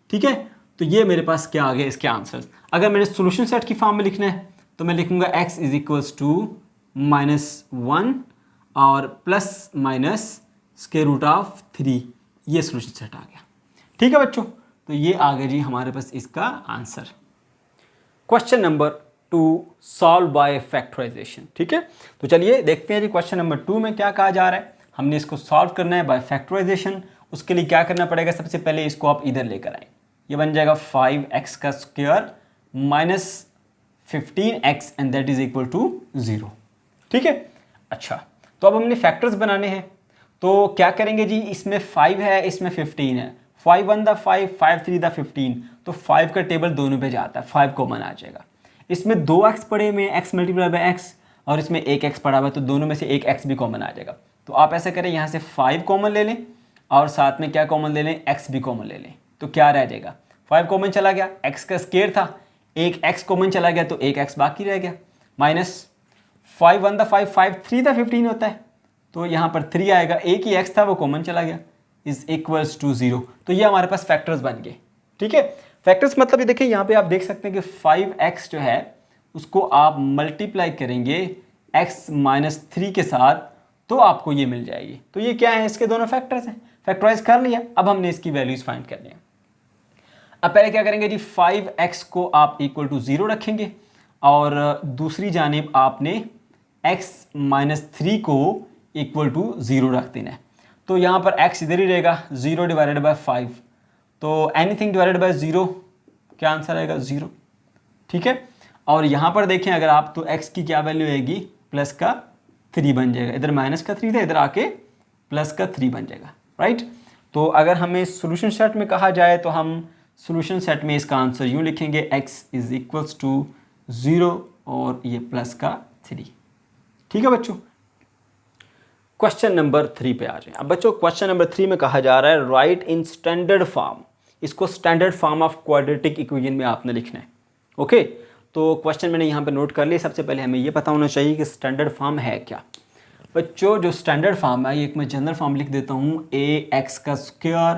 ठीक है। तो ये मेरे पास क्या आ गया इसके आंसर्स। अगर मैंने सोल्यूशन सेट की फॉर्म में लिखना है तो मैं लिखूंगा x इज इक्वल्स टू -1 और plus minus square root of 3, ये सोल्यूशन सेट आ गया, ठीक है बच्चों। तो ये आ गया जी हमारे पास इसका answer. Question number 2 solve by factorisation, ठीक है। तो चलिए देखते हैं जी क्वेश्चन नंबर 2 में क्या कहा जा रहा है। हमने इसको सॉल्व करना है बाय फैक्टराइजेशन। उसके लिए क्या करना पड़ेगा, सबसे पहले इसको आप इधर लेकर आए, ये बन जाएगा 5x का square minus 15x and that is equal to 0, ठीक है। अच्छा, तो अब हमने फैक्टर्स बनाने हैं, तो क्या करेंगे जी, इसमें 5 है इसमें 15 है, 5 1 द 5, 5 3 द 15, तो 5 का टेबल दोनों पे जाता है, 5 कॉमन आ जाएगा। इसमें 2x पड़े हुए हैं, x मल्टीप्लाई बाय x, और इसमें 1x पड़ा हुआ है, तो दोनों में से एक x भी कॉमन आ जाएगा। तो आप ऐसा करें, यहाँ से 5 कॉमन ले लें और साथ में क्या कॉमन ले लें, x भी कॉमन ले लें, तो क्या रह जाएगा 5 कॉमन चला गया, x का स्क्वायर था, एक x कॉमन चला गया तो एक x बाकी रह गया, माइनस 5 1 द 5, 5 3 द 15 होता है, तो यहाँ पर 3 आएगा, एक ही x था वो कॉमन चला गया, इज इक्वल्स टू 0। तो ये हमारे पास फैक्टर्स बन गए, ठीक है। फैक्टर्स मतलब ये देखिए, यहाँ पे आप देख सकते हैं कि 5x जो है उसको आप मल्टीप्लाई करेंगे x माइनस 3 के साथ, तो आपको ये मिल जाएगी। तो ये क्या है, इसके दोनों फैक्टर्स हैं, फैक्टराइज कर लिया। अब हमने इसकी वैल्यूज फाइंड करनी है। अब पहले क्या करेंगे जी, 5x को आप इक्वल टू 0 रखेंगे और दूसरी जानिब आपने x माइनस 3 को इक्वल टू 0 रख देना है। तो यहाँ पर x इधर ही रहेगा, 0 डिवाइडेड बाय 5, तो एनीथिंग डिवाइडेड बाय 0 क्या आंसर आएगा 0, ठीक है। और यहाँ पर देखें अगर आप, तो x की क्या वैल्यू आएगी, प्लस का 3 बन जाएगा, इधर माइनस का 3 था, इधर आके प्लस का 3 बन जाएगा, राइट। तो अगर हमें सोल्यूशन सेट में कहा जाए तो हम सोल्यूशन सेट में इसका आंसर यूँ लिखेंगे, x इज इक्वल्स टू 0 और ये प्लस का 3, ठीक है बच्चों। क्वेश्चन नंबर 3 पे आ जाए। अब बच्चों क्वेश्चन नंबर 3 में कहा जा रहा है राइट इन स्टैंडर्ड फॉर्म, इसको standard form of quadratic equation में आपने लिखना है, ओके। तो क्वेश्चन मैंने यहाँ पे नोट कर लिया। सबसे पहले हमें ये पता होना चाहिए कि स्टैंडर्ड फॉर्म है क्या। बच्चों जो स्टैंडर्ड फॉर्म है, एक मैं जनरल फॉर्म लिख देता हूँ, ए एक्स का square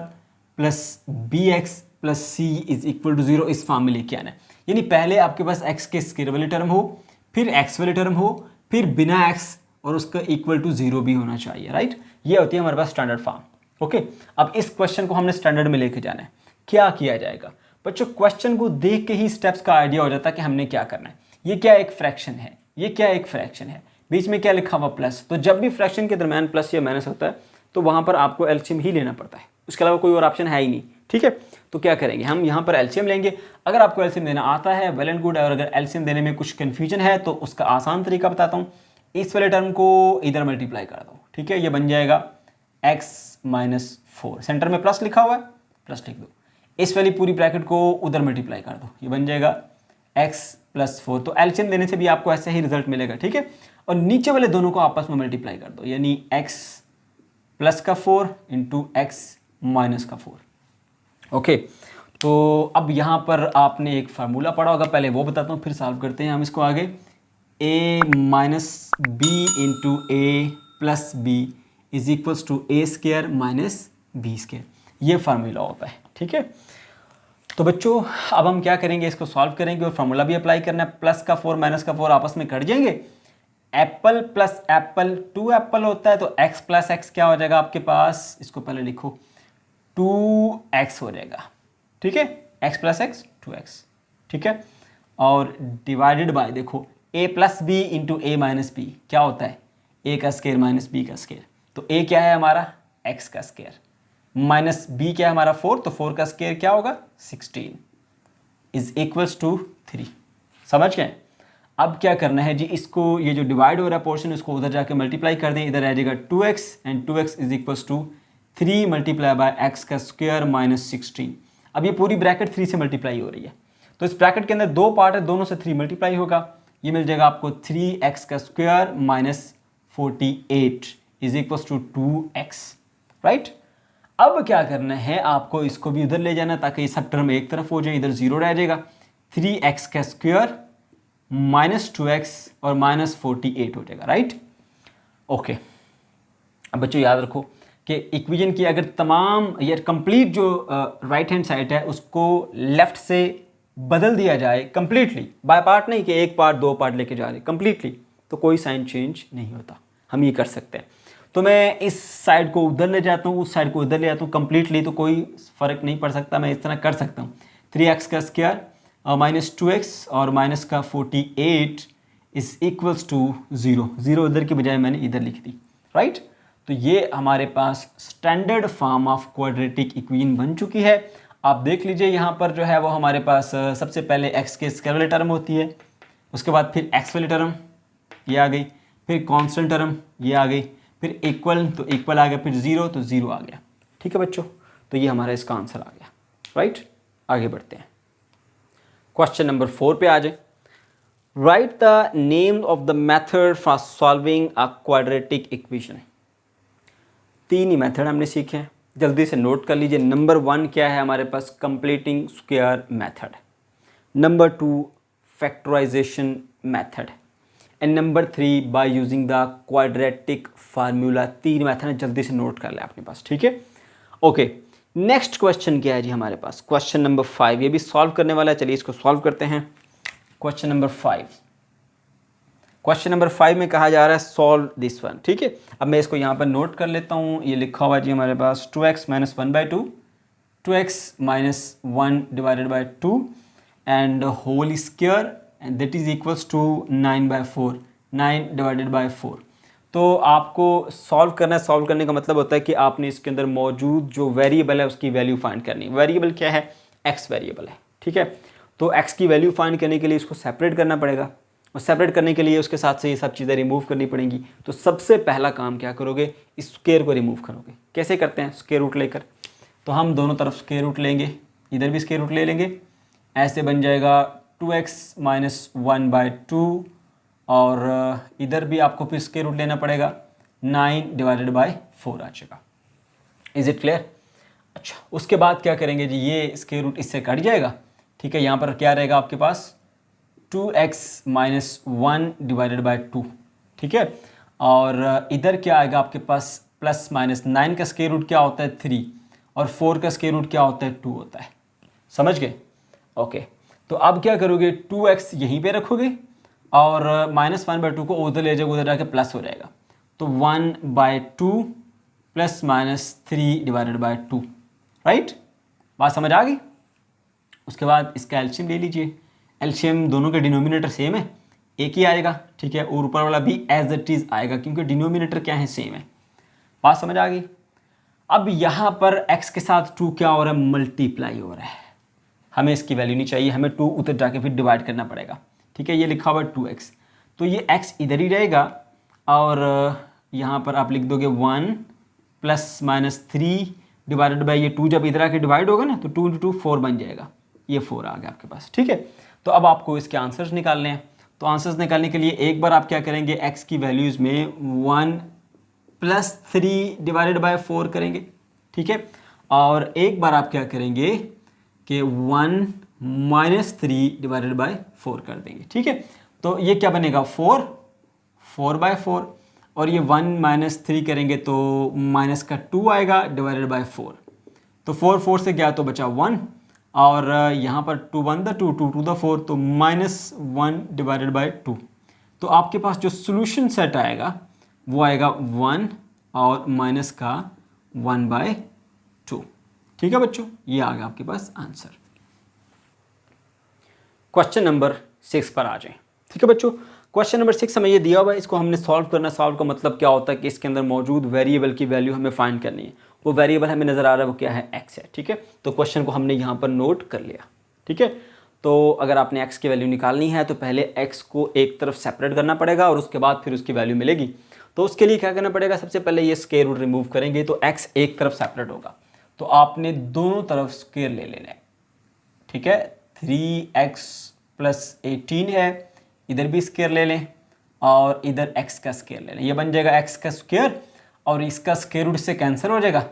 plus b x plus C is equal to 0, इस फॉर्म में लेके आना है। यानी पहले आपके पास एक्स के स्क्वायर वाली टर्म हो, फिर एक्स वाली टर्म हो, फिर बिना एक्स और उसका इक्वल टू 0 भी होना चाहिए, राइट। ये होती है हमारे पास स्टैंडर्ड फॉर्म। ओके, अब इस क्वेश्चन को हमने स्टैंडर्ड में लेके जाना है। क्या किया जाएगा बच्चों, क्वेश्चन को देख के ही स्टेप्स का आइडिया हो जाता है कि हमने क्या करना है। ये क्या एक फ्रैक्शन है, ये क्या एक फ्रैक्शन है, बीच में क्या लिखा हुआ प्लस। तो जब भी फ्रैक्शन के दरमियान प्लस या माइनस होता है तो वहां पर आपको एलसीएम ही लेना पड़ता है, उसके अलावा कोई और ऑप्शन है ही नहीं, ठीक है। तो क्या करेंगे, हम यहाँ पर एलसीएम लेंगे। अगर आपको एलसीएम देना आता है वेल एंड गुड, और अगर एलसीएम देने में कुछ कन्फ्यूजन है तो उसका आसान तरीका बताता हूँ। इस वाले टर्म को इधर मल्टीप्लाई कर दो, ठीक है, ये बन जाएगा एक्स माइनस 4, सेंटर में प्लस लिखा हुआ है, प्लस लिख दो। इस वाली पूरी ब्रैकेट को उधर मल्टीप्लाई कर दो, ये बन जाएगा x प्लस 4। तो एलसीएम देने से भी आपको ऐसा ही रिजल्ट मिलेगा, ठीक है। और नीचे वाले दोनों को आपस में मल्टीप्लाई कर दो, यानी x प्लस का 4 इंटू एक्स माइनस का 4। ओके, तो अब यहाँ पर आपने एक फार्मूला पढ़ा होगा, पहले वो बताता हूँ फिर सॉल्व करते हैं हम इसको आगे। a minus b into a plus b is equals to a square minus b square, ये फार्मूला होता है, ठीक है। तो बच्चों अब हम क्या करेंगे, इसको सॉल्व करेंगे और फार्मूला भी अप्लाई करना है। प्लस का 4 माइनस का 4 आपस में कट जाएंगे। एप्पल प्लस एप्पल 2 एप्पल होता है, तो x प्लस एक्स क्या हो जाएगा आपके पास, इसको पहले लिखो 2x हो जाएगा, ठीक है। x प्लस एक्स 2x, ठीक है। और डिवाइडेड बाय देखो a plus b into a minus b क्या होता है, a का स्क्वायर माइनस b का स्क्वायर। तो a क्या है हमारा x का स्क्वायर, माइनस b क्या है हमारा 4, तो 4 का स्क्वायर क्या होगा 16 इज इक्वल्स टू 3। समझ गए। अब क्या करना है जी, इसको ये जो डिवाइड हो रहा है पोर्शन इसको उधर जाके मल्टीप्लाई कर दें, इधर आ जाएगा 2x and 2x is equals to 3 multiply by x का स्क्वायर माइनस 16। अब ये पूरी ब्रैकेट 3 से मल्टीप्लाई हो रही है, तो इस ब्रैकेट के अंदर दो पार्ट है, दोनों से 3 मल्टीप्लाई होगा, ये मिल जाएगा आपको 3x का square minus 48 is equals to 2x, right. अब क्या करना है आपको, इसको भी उधर ले जाना ताकि ये सब टर्म एक तरफ हो जाए, इधर 0 रह जाएगा। 3x का स्क्वायर माइनस 2x और माइनस 48 हो जाएगा, राइट। ओके, अब बच्चों याद रखो कि इक्वेशन की अगर तमाम या कंप्लीट जो राइट हैंड साइड है उसको लेफ्ट से बदल दिया जाए कंप्लीटली, बाय पार्ट नहीं कि एक पार्ट दो पार्ट लेके जा रहे, कंप्लीटली, तो कोई साइन चेंज नहीं होता। हम ये कर सकते हैं। तो मैं इस साइड को उधर ले जाता हूँ, उस साइड को उधर ले जाता हूँ कंप्लीटली, तो कोई फ़र्क नहीं पड़ सकता, मैं इस तरह कर सकता हूँ। 3x का स्क्वायर माइनस 2x और माइनस का 48 इज इक्वल्स टू 0। 0 इधर की बजाय मैंने इधर लिख दी, राइट। तो ये हमारे पास standard form of quadratic equation बन चुकी है। आप देख लीजिए यहाँ पर जो है वो हमारे पास सबसे पहले x के स्क्वायर वाली टर्म होती है, उसके बाद फिर x वाली टर्म ये आ गई, फिर कॉन्स्टेंट टर्म ये आ गई, फिर इक्वल तो इक्वल आ गया, फिर 0 तो 0 आ गया, ठीक है बच्चों। तो ये हमारा इसका आंसर आ गया, राइट। आगे बढ़ते हैं, क्वेश्चन नंबर 4 पे आ जाए। Right the name of the method for solving a quadratic equation. 3 he method हमने सीखे हैं, जल्दी से नोट कर लीजिए। नंबर 1 क्या है हमारे पास, completing square method. Number 2 factorization method, and number 3 by using the quadratic formula. 3 method है, जल्दी से नोट कर ले अपने पास, ठीक है। ओके, नेक्स्ट क्वेश्चन क्या है जी हमारे पास, क्वेश्चन नंबर 5, ये भी सॉल्व करने वाला है, चलिए इसको सॉल्व करते हैं। क्वेश्चन नंबर 5, क्वेश्चन नंबर 5 में कहा जा रहा है सॉल्व दिस वन, ठीक है। अब मैं इसको यहाँ पर नोट कर लेता हूँ, ये लिखा हुआ है जी हमारे पास 2x minus 1/2, 2x minus 1 divided by 2 and whole square and that is equals to 9/4, 9 divided by 4। तो आपको सॉल्व करना है, सॉल्व करने का मतलब होता है कि आपने इसके अंदर मौजूद जो वेरिएबल है उसकी वैल्यू फाइंड करनी है। वेरिएबल क्या है, x वेरिएबल है, ठीक है। तो x की वैल्यू फाइंड करने के लिए इसको सेपरेट करना पड़ेगा, और सेपरेट करने के लिए उसके साथ से ये सब चीज़ें रिमूव करनी पड़ेंगी। तो सबसे पहला काम क्या करोगे, इस स्क्वायर को रिमूव करोगे। कैसे करते हैं, स्क्वायर रूट लेकर। तो हम दोनों तरफ स्क्वायर रूट लेंगे, इधर भी स्क्वायर रूट ले लेंगे, ऐसे बन जाएगा 2x माइनस 1/2 और इधर भी आपको फिर स्क्वायर रूट लेना पड़ेगा, 9 डिवाइडेड बाई 4 आ जाएगा। Is it clear. अच्छा, उसके बाद क्या करेंगे जी, ये स्क्वायर रूट इससे कट जाएगा, ठीक है। यहाँ पर क्या रहेगा आपके पास 2x माइनस 1 डिवाइडेड बाई 2, ठीक है। और इधर क्या आएगा आपके पास प्लस माइनस 9 का स्क्वायर रूट क्या होता है 3 और 4 का स्क्वायर रूट क्या होता है 2 होता है। समझ गए? ओके, तो अब क्या करोगे 2x यहीं पे रखोगे और -1/2 को उधर ले जाओगे, उधर जाके प्लस हो जाएगा। तो 1/2 प्लस माइनस 3/2, राइट? बात समझ आ गई? उसके बाद इसका एलसीएम ले लीजिए। एलसीएम दोनों के डिनोमिनेटर सेम है, एक ही आएगा, ठीक है, और ऊपर वाला भी एज इट इज आएगा क्योंकि डिनोमिनेटर क्या है, सेम है। बात समझ आ गई? अब यहाँ पर x के साथ 2 क्या हो रहा है, मल्टीप्लाई हो रहा है। हमें इसकी वैल्यू नहीं चाहिए, हमें 2 उधर जाके फिर डिवाइड करना पड़ेगा, ठीक है। ये लिखा हुआ है 2x, तो ये x इधर ही रहेगा और यहाँ पर आप लिख दोगे 1 प्लस माइनस 3/, ये 2 जब इधर आके डिवाइड होगा ना तो 2 × 2 4 बन जाएगा, ये 4 आ गया आपके पास, ठीक है। तो अब आपको इसके आंसर्स निकालने हैं। तो आंसर्स निकालने के लिए एक बार आप क्या करेंगे, x की वैल्यूज़ में 1 प्लस 3/4 करेंगे, ठीक है, और एक बार आप क्या करेंगे कि 1 माइनस 3/4 कर देंगे, ठीक है। तो ये क्या बनेगा 4/4 और ये 1 माइनस 3 करेंगे तो माइनस का 2 आएगा /4। तो 4 से गया तो बचा 1 और यहाँ पर 2 1 2 2 2 4 तो -1/2। तो आपके पास जो सोल्यूशन सेट आएगा वो आएगा 1 और माइनस का 1/2, ठीक है बच्चों। ये आ गया आपके पास आंसर। क्वेश्चन नंबर 6 पर आ जाएं, ठीक है बच्चों। क्वेश्चन नंबर 6 हमें ये दिया हुआ है, इसको हमने सॉल्व करना। सॉल्व का मतलब क्या होता है कि इसके अंदर मौजूद वेरिएबल की वैल्यू हमें फाइंड करनी है। वो वेरिएबल हमें नज़र आ रहा है, वो क्या है, x है, ठीक है। तो क्वेश्चन को हमने यहाँ पर नोट कर लिया, ठीक है। तो अगर आपने x की वैल्यू निकालनी है तो पहले x को एक तरफ सेपरेट करना पड़ेगा और उसके बाद फिर उसकी वैल्यू मिलेगी। तो उसके लिए क्या करना पड़ेगा, सबसे पहले ये स्क्वायर रूट रिमूव करेंगे तो x एक तरफ सेपरेट होगा, तो आपने दोनों तरफ स्क्वायर ले लेना है, ठीक है। 3x + 18 है, इधर भी स्क्वायर ले लें और इधर x का स्क्वायर ले लें, ये बन जाएगा x का स्क्वायर और इसका स्क्वायर रूट से कैंसिल हो जाएगा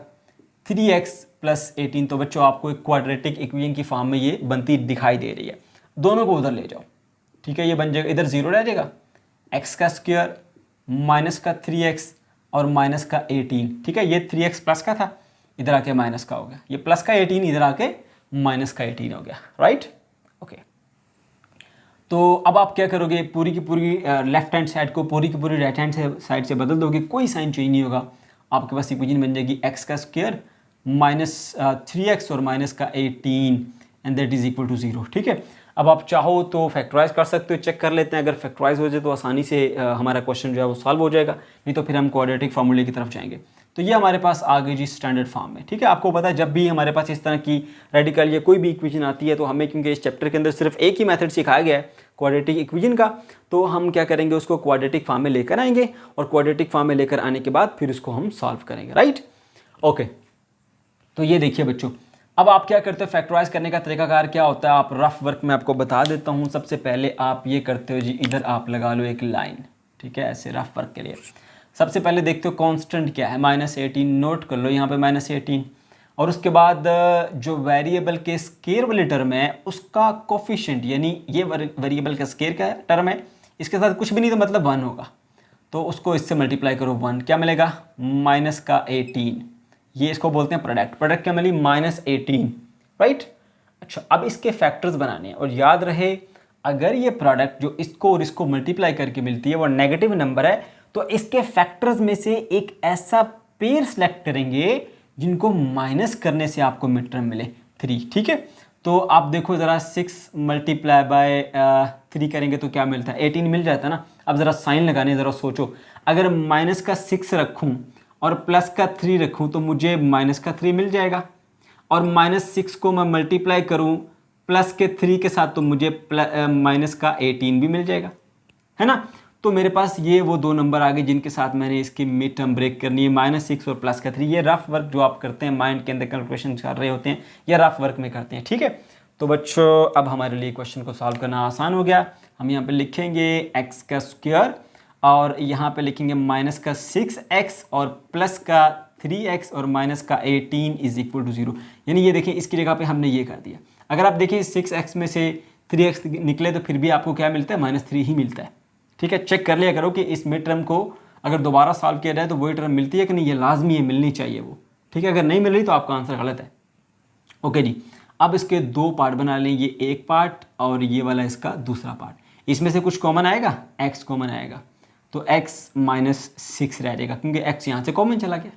3x + 18। तो बच्चों आपको एक क्वाड्रेटिक इक्वेशन की फॉर्म में ये बनती दिखाई दे रही है। दोनों को उधर ले जाओ, ठीक है, ये बन जाएगा, इधर 0 रह जाएगा, x का स्क्वायर माइनस का 3x और माइनस का 18, ठीक है। ये 3x प्लस का था, इधर आके माइनस का हो गया, ये प्लस का 18 इधर आके माइनस का 18 हो गया, राइट, ओके। तो अब आप क्या करोगे, पूरी की पूरी लेफ्ट हैंड साइड को पूरी की पूरी राइट हैंड साइड से बदल दोगे, कोई साइन चेंज नहीं होगा। आपके पास इक्वेशन बन जाएगी x का स्क्वायर माइनस 3x और माइनस का 18 and that is equal to 0, ठीक है। अब आप चाहो तो फैक्टराइज कर सकते हो, चेक कर लेते हैं, अगर फैक्टराइज हो जाए तो आसानी से हमारा क्वेश्चन जो है वो सॉल्व हो जाएगा, नहीं तो फिर हम क्वाड्रेटिक फार्मूले की तरफ जाएंगे। तो ये हमारे पास आ गई जी स्टैंडर्ड फॉर्म में, ठीक है। आपको पता है जब भी हमारे पास इस तरह की रेडिकल या कोई भी इक्वेशन आती है तो हमें, क्योंकि इस चैप्टर के अंदर सिर्फ एक ही मेथड सिखाया गया है क्वाड्रेटिक इक्वेशन का, तो हम क्या करेंगे, उसको क्वाड्रेटिक फॉर्म में लेकर आएंगे और क्वाड्रेटिक फॉर्म में लेकर आने के बाद फिर उसको हम सॉल्व करेंगे, राइट, ओके। तो ये देखिए बच्चों, अब आप क्या करते हो, फैक्टराइज करने का तरीकाकार क्या होता है, आप रफ वर्क में आपको बता देता हूँ। सबसे पहले आप ये करते हो जी, इधर आप लगा लो एक लाइन, ठीक है, ऐसे रफ वर्क के लिए। सबसे पहले देखते हो कांस्टेंट क्या है, -18, नोट कर लो यहाँ पे -18, और उसके बाद जो वेरिएबल के स्क्वायर वाली टर्म है उसका कोफिशिएंट, यानी ये वेरिएबल का स्क्वायर का टर्म है, इसके साथ कुछ भी नहीं तो मतलब 1 होगा, तो उसको इससे मल्टीप्लाई करो 1, क्या मिलेगा -18, ये इसको बोलते हैं प्रोडक्ट। प्रोडक्ट क्या मिली -18, राइट। अच्छा, अब इसके फैक्टर्स बनाने हैं और याद रहे अगर ये प्रोडक्ट जो इसको और इसको मल्टीप्लाई करके मिलती है वो नेगेटिव नंबर है तो इसके फैक्टर्स में से एक ऐसा पेयर सेलेक्ट करेंगे जिनको माइनस करने से आपको मिड टर्म मिले 3, ठीक है। तो आप देखो ज़रा 6 × 3 करेंगे तो क्या मिलता है, 18 मिल जाता है ना। अब ज़रा साइन लगाने, ज़रा सोचो, अगर माइनस का 6 रखूँ और प्लस का 3 रखूँ तो मुझे माइनस का 3 मिल जाएगा, और -6 को मैं मल्टीप्लाई करूँ प्लस के 3 के साथ तो मुझे माइनस का 18 भी मिल जाएगा, है ना। तो मेरे पास ये वो 2 नंबर आ गए जिनके साथ मैंने इसकी मिड टर्म ब्रेक करनी है, -6 और प्लस का 3। ये रफ वर्क जो आप करते हैं, माइंड के अंदर कैलकुलेशन कर रहे होते हैं या रफ वर्क में करते हैं, ठीक है। तो बच्चों अब हमारे लिए क्वेश्चन को सॉल्व करना आसान हो गया। हम यहाँ पे लिखेंगे x का स्क्वायर और यहाँ पे लिखेंगे माइनस का 6x और प्लस का 3x और माइनस का 18 = 0, यानी ये देखिए इसकी जगह पे हमने ये कर दिया। अगर आप देखिए 6x में से 3x निकले तो फिर भी आपको क्या मिलता है, -3 ही मिलता है, ठीक है। चेक कर लिया करो कि इस मिड टर्म को अगर दोबारा सॉल्व किया जाए तो वही टर्म मिलती है कि नहीं, ये लाजमी है, मिलनी चाहिए वो, ठीक है। अगर नहीं मिल रही तो आपका आंसर गलत है। ओके जी, अब इसके दो पार्ट बना लें, ये एक पार्ट और ये वाला इसका दूसरा पार्ट। इसमें से कुछ कॉमन आएगा, x कॉमन आएगा, तो x -6 रह जाएगा क्योंकि x यहाँ से कॉमन चला गया।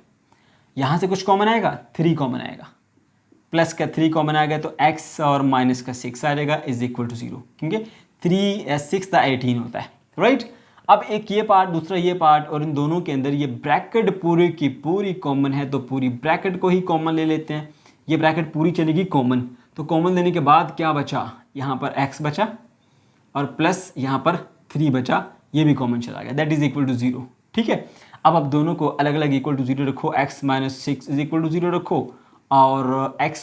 यहाँ से कुछ कॉमन आएगा, 3 कॉमन आएगा, प्लस का 3 कॉमन आ गया तो x और माइनस का 6 आ जाएगा इज इक्वल टू 0, क्योंकि 3 6 18 होता है, राइट। अब एक ये पार्ट, दूसरा ये पार्ट, और इन दोनों के अंदर ये ब्रैकेट पूरी की पूरी कॉमन है, तो पूरी ब्रैकेट को ही कॉमन ले लेते हैं। ये ब्रैकेट पूरी चलेगी कॉमन, तो कॉमन लेने के बाद क्या बचा, यहाँ पर x बचा और प्लस यहाँ पर 3 बचा, ये भी कॉमन चला गया, दैट इज इक्वल टू 0, ठीक है। अब दोनों को अलग अलग इक्वल टू 0 रखो, x -6 इज इक्वल टू 0 रखो और x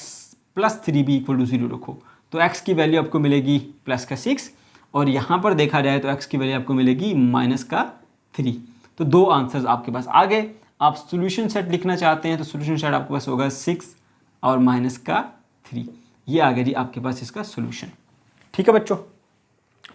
+ 3 भी इक्वल टू 0 रखो, तो x की वैल्यू आपको मिलेगी प्लस का 6 और यहाँ पर देखा जाए तो x की वैल्यू आपको मिलेगी -3। तो दो आंसर्स आपके पास आ गए। आप सोल्यूशन सेट लिखना चाहते हैं तो सोल्यूशन सेट आपके पास होगा 6 और -3, ये आ गया जी आपके पास इसका सोल्यूशन, ठीक है बच्चों।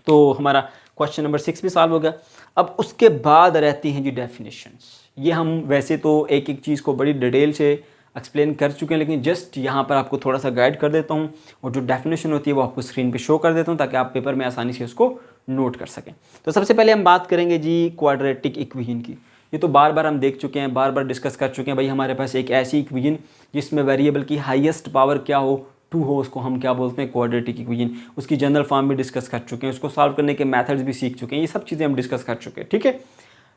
तो हमारा क्वेश्चन नंबर 6 भी सॉल्व हो गया। अब उसके बाद रहती हैं जी डेफिनेशंस। ये हम वैसे तो एक एक चीज़ को बड़ी डिटेल से एक्सप्लेन कर चुके हैं, लेकिन जस्ट यहाँ पर आपको थोड़ा सा गाइड कर देता हूँ और जो डेफिनेशन होती है वो आपको स्क्रीन पे शो कर देता हूँ ताकि आप पेपर में आसानी से उसको नोट कर सकें। तो सबसे पहले हम बात करेंगे जी क्वाड्रेटिक इक्वेशन की। ये तो बार बार हम देख चुके हैं, बार बार डिस्कस कर चुके हैं भाई। हमारे पास एक ऐसी इक्वेशन जिसमें वेरिएबल की हाईएस्ट पावर क्या हो, 2 हो, उसको हम क्या बोलते हैं, क्वाड्रेटिक इक्वेशन। उसकी जनरल फॉर्म भी डिस्कस कर चुके हैं, उसको सॉल्व करने के मेथड्स भी सीख चुके हैं, ये सब चीज़ें हम डिस्कस कर चुके हैं, ठीक है।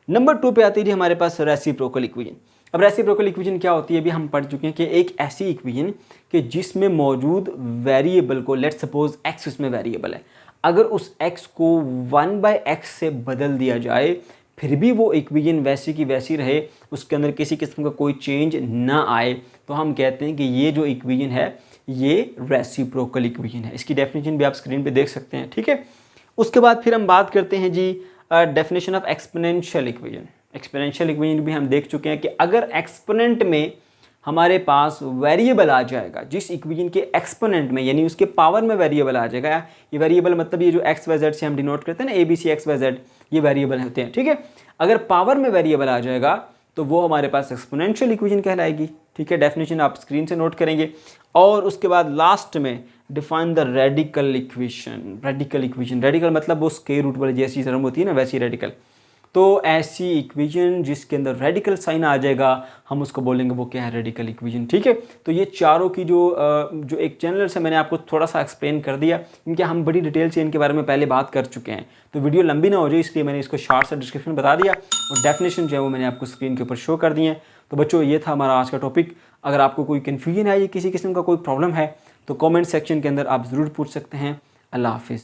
नंबर 2 पे आती है हमारे पास रेसिप्रोकल इक्वेशन। अब रेसिप्रोकल इक्वेशन क्या होती है, अभी हम पढ़ चुके हैं कि एक ऐसी इक्वेशन कि जिसमें मौजूद वेरिएबल को, लेट्स सपोज x उसमें वेरिएबल है, अगर उस x को 1/x से बदल दिया जाए फिर भी वो इक्वेशन वैसी की वैसी रहे, उसके अंदर किसी किस्म का कोई चेंज ना आए, तो हम कहते हैं कि ये जो इक्वेशन है ये रेसिप्रोकल इक्वेशन है। इसकी डेफिनेशन भी आप स्क्रीन पे देख सकते हैं, ठीक है। उसके बाद फिर हम बात करते हैं जी definition of exponential equation. Exponential equation भी हम देख चुके हैं कि अगर एक्सपोनेंट में हमारे पास वेरिएबल आ जाएगा, जिस इक्वेशन के एक्सपोनेंट में यानी उसके पावर में वेरिएबल आ जाएगा, ये वेरिएबल मतलब ये जो एक्स वाई जेड से हम डिनोट करते हैं ना, ABC XYZ, ये वेरिएबल होते हैं, ठीक है। अगर पावर में वेरिएबल आ जाएगा तो वो हमारे पास एक्सपोनेंशियल इक्वेशन कहलाएगी, ठीक है। डेफिनेशन आप स्क्रीन से नोट करेंगे। और उसके बाद लास्ट में define the radical equation. Radical equation, radical मतलब वो स्क्वायर रूट वाली जैसी टर्म होती है ना, वैसी रेडिकल। तो ऐसी इक्वेशन जिसके अंदर रेडिकल साइन आ जाएगा हम उसको बोलेंगे वो क्या है, रेडिकल इक्वेशन, ठीक है। तो ये चारों की जो एक जनरल से मैंने आपको थोड़ा सा एक्सप्लेन कर दिया, क्योंकि हम बड़ी डिटेल से इनके बारे में पहले बात कर चुके हैं, तो वीडियो लंबी ना हो जाए इसलिए मैंने इसको शॉर्ट सा डिस्क्रिप्शन बता दिया और डेफिनेशन जो है वो मैंने आपको स्क्रीन के ऊपर शो कर दिए हैं। तो बच्चों ये था हमारा आज का टॉपिक। अगर आपको कोई कन्फ्यूजन है या किसी किस्म का कोई प्रॉब्लम है तो कॉमेंट सेक्शन के अंदर आप ज़रूर पूछ सकते हैं। अल्लाह हाफिज़।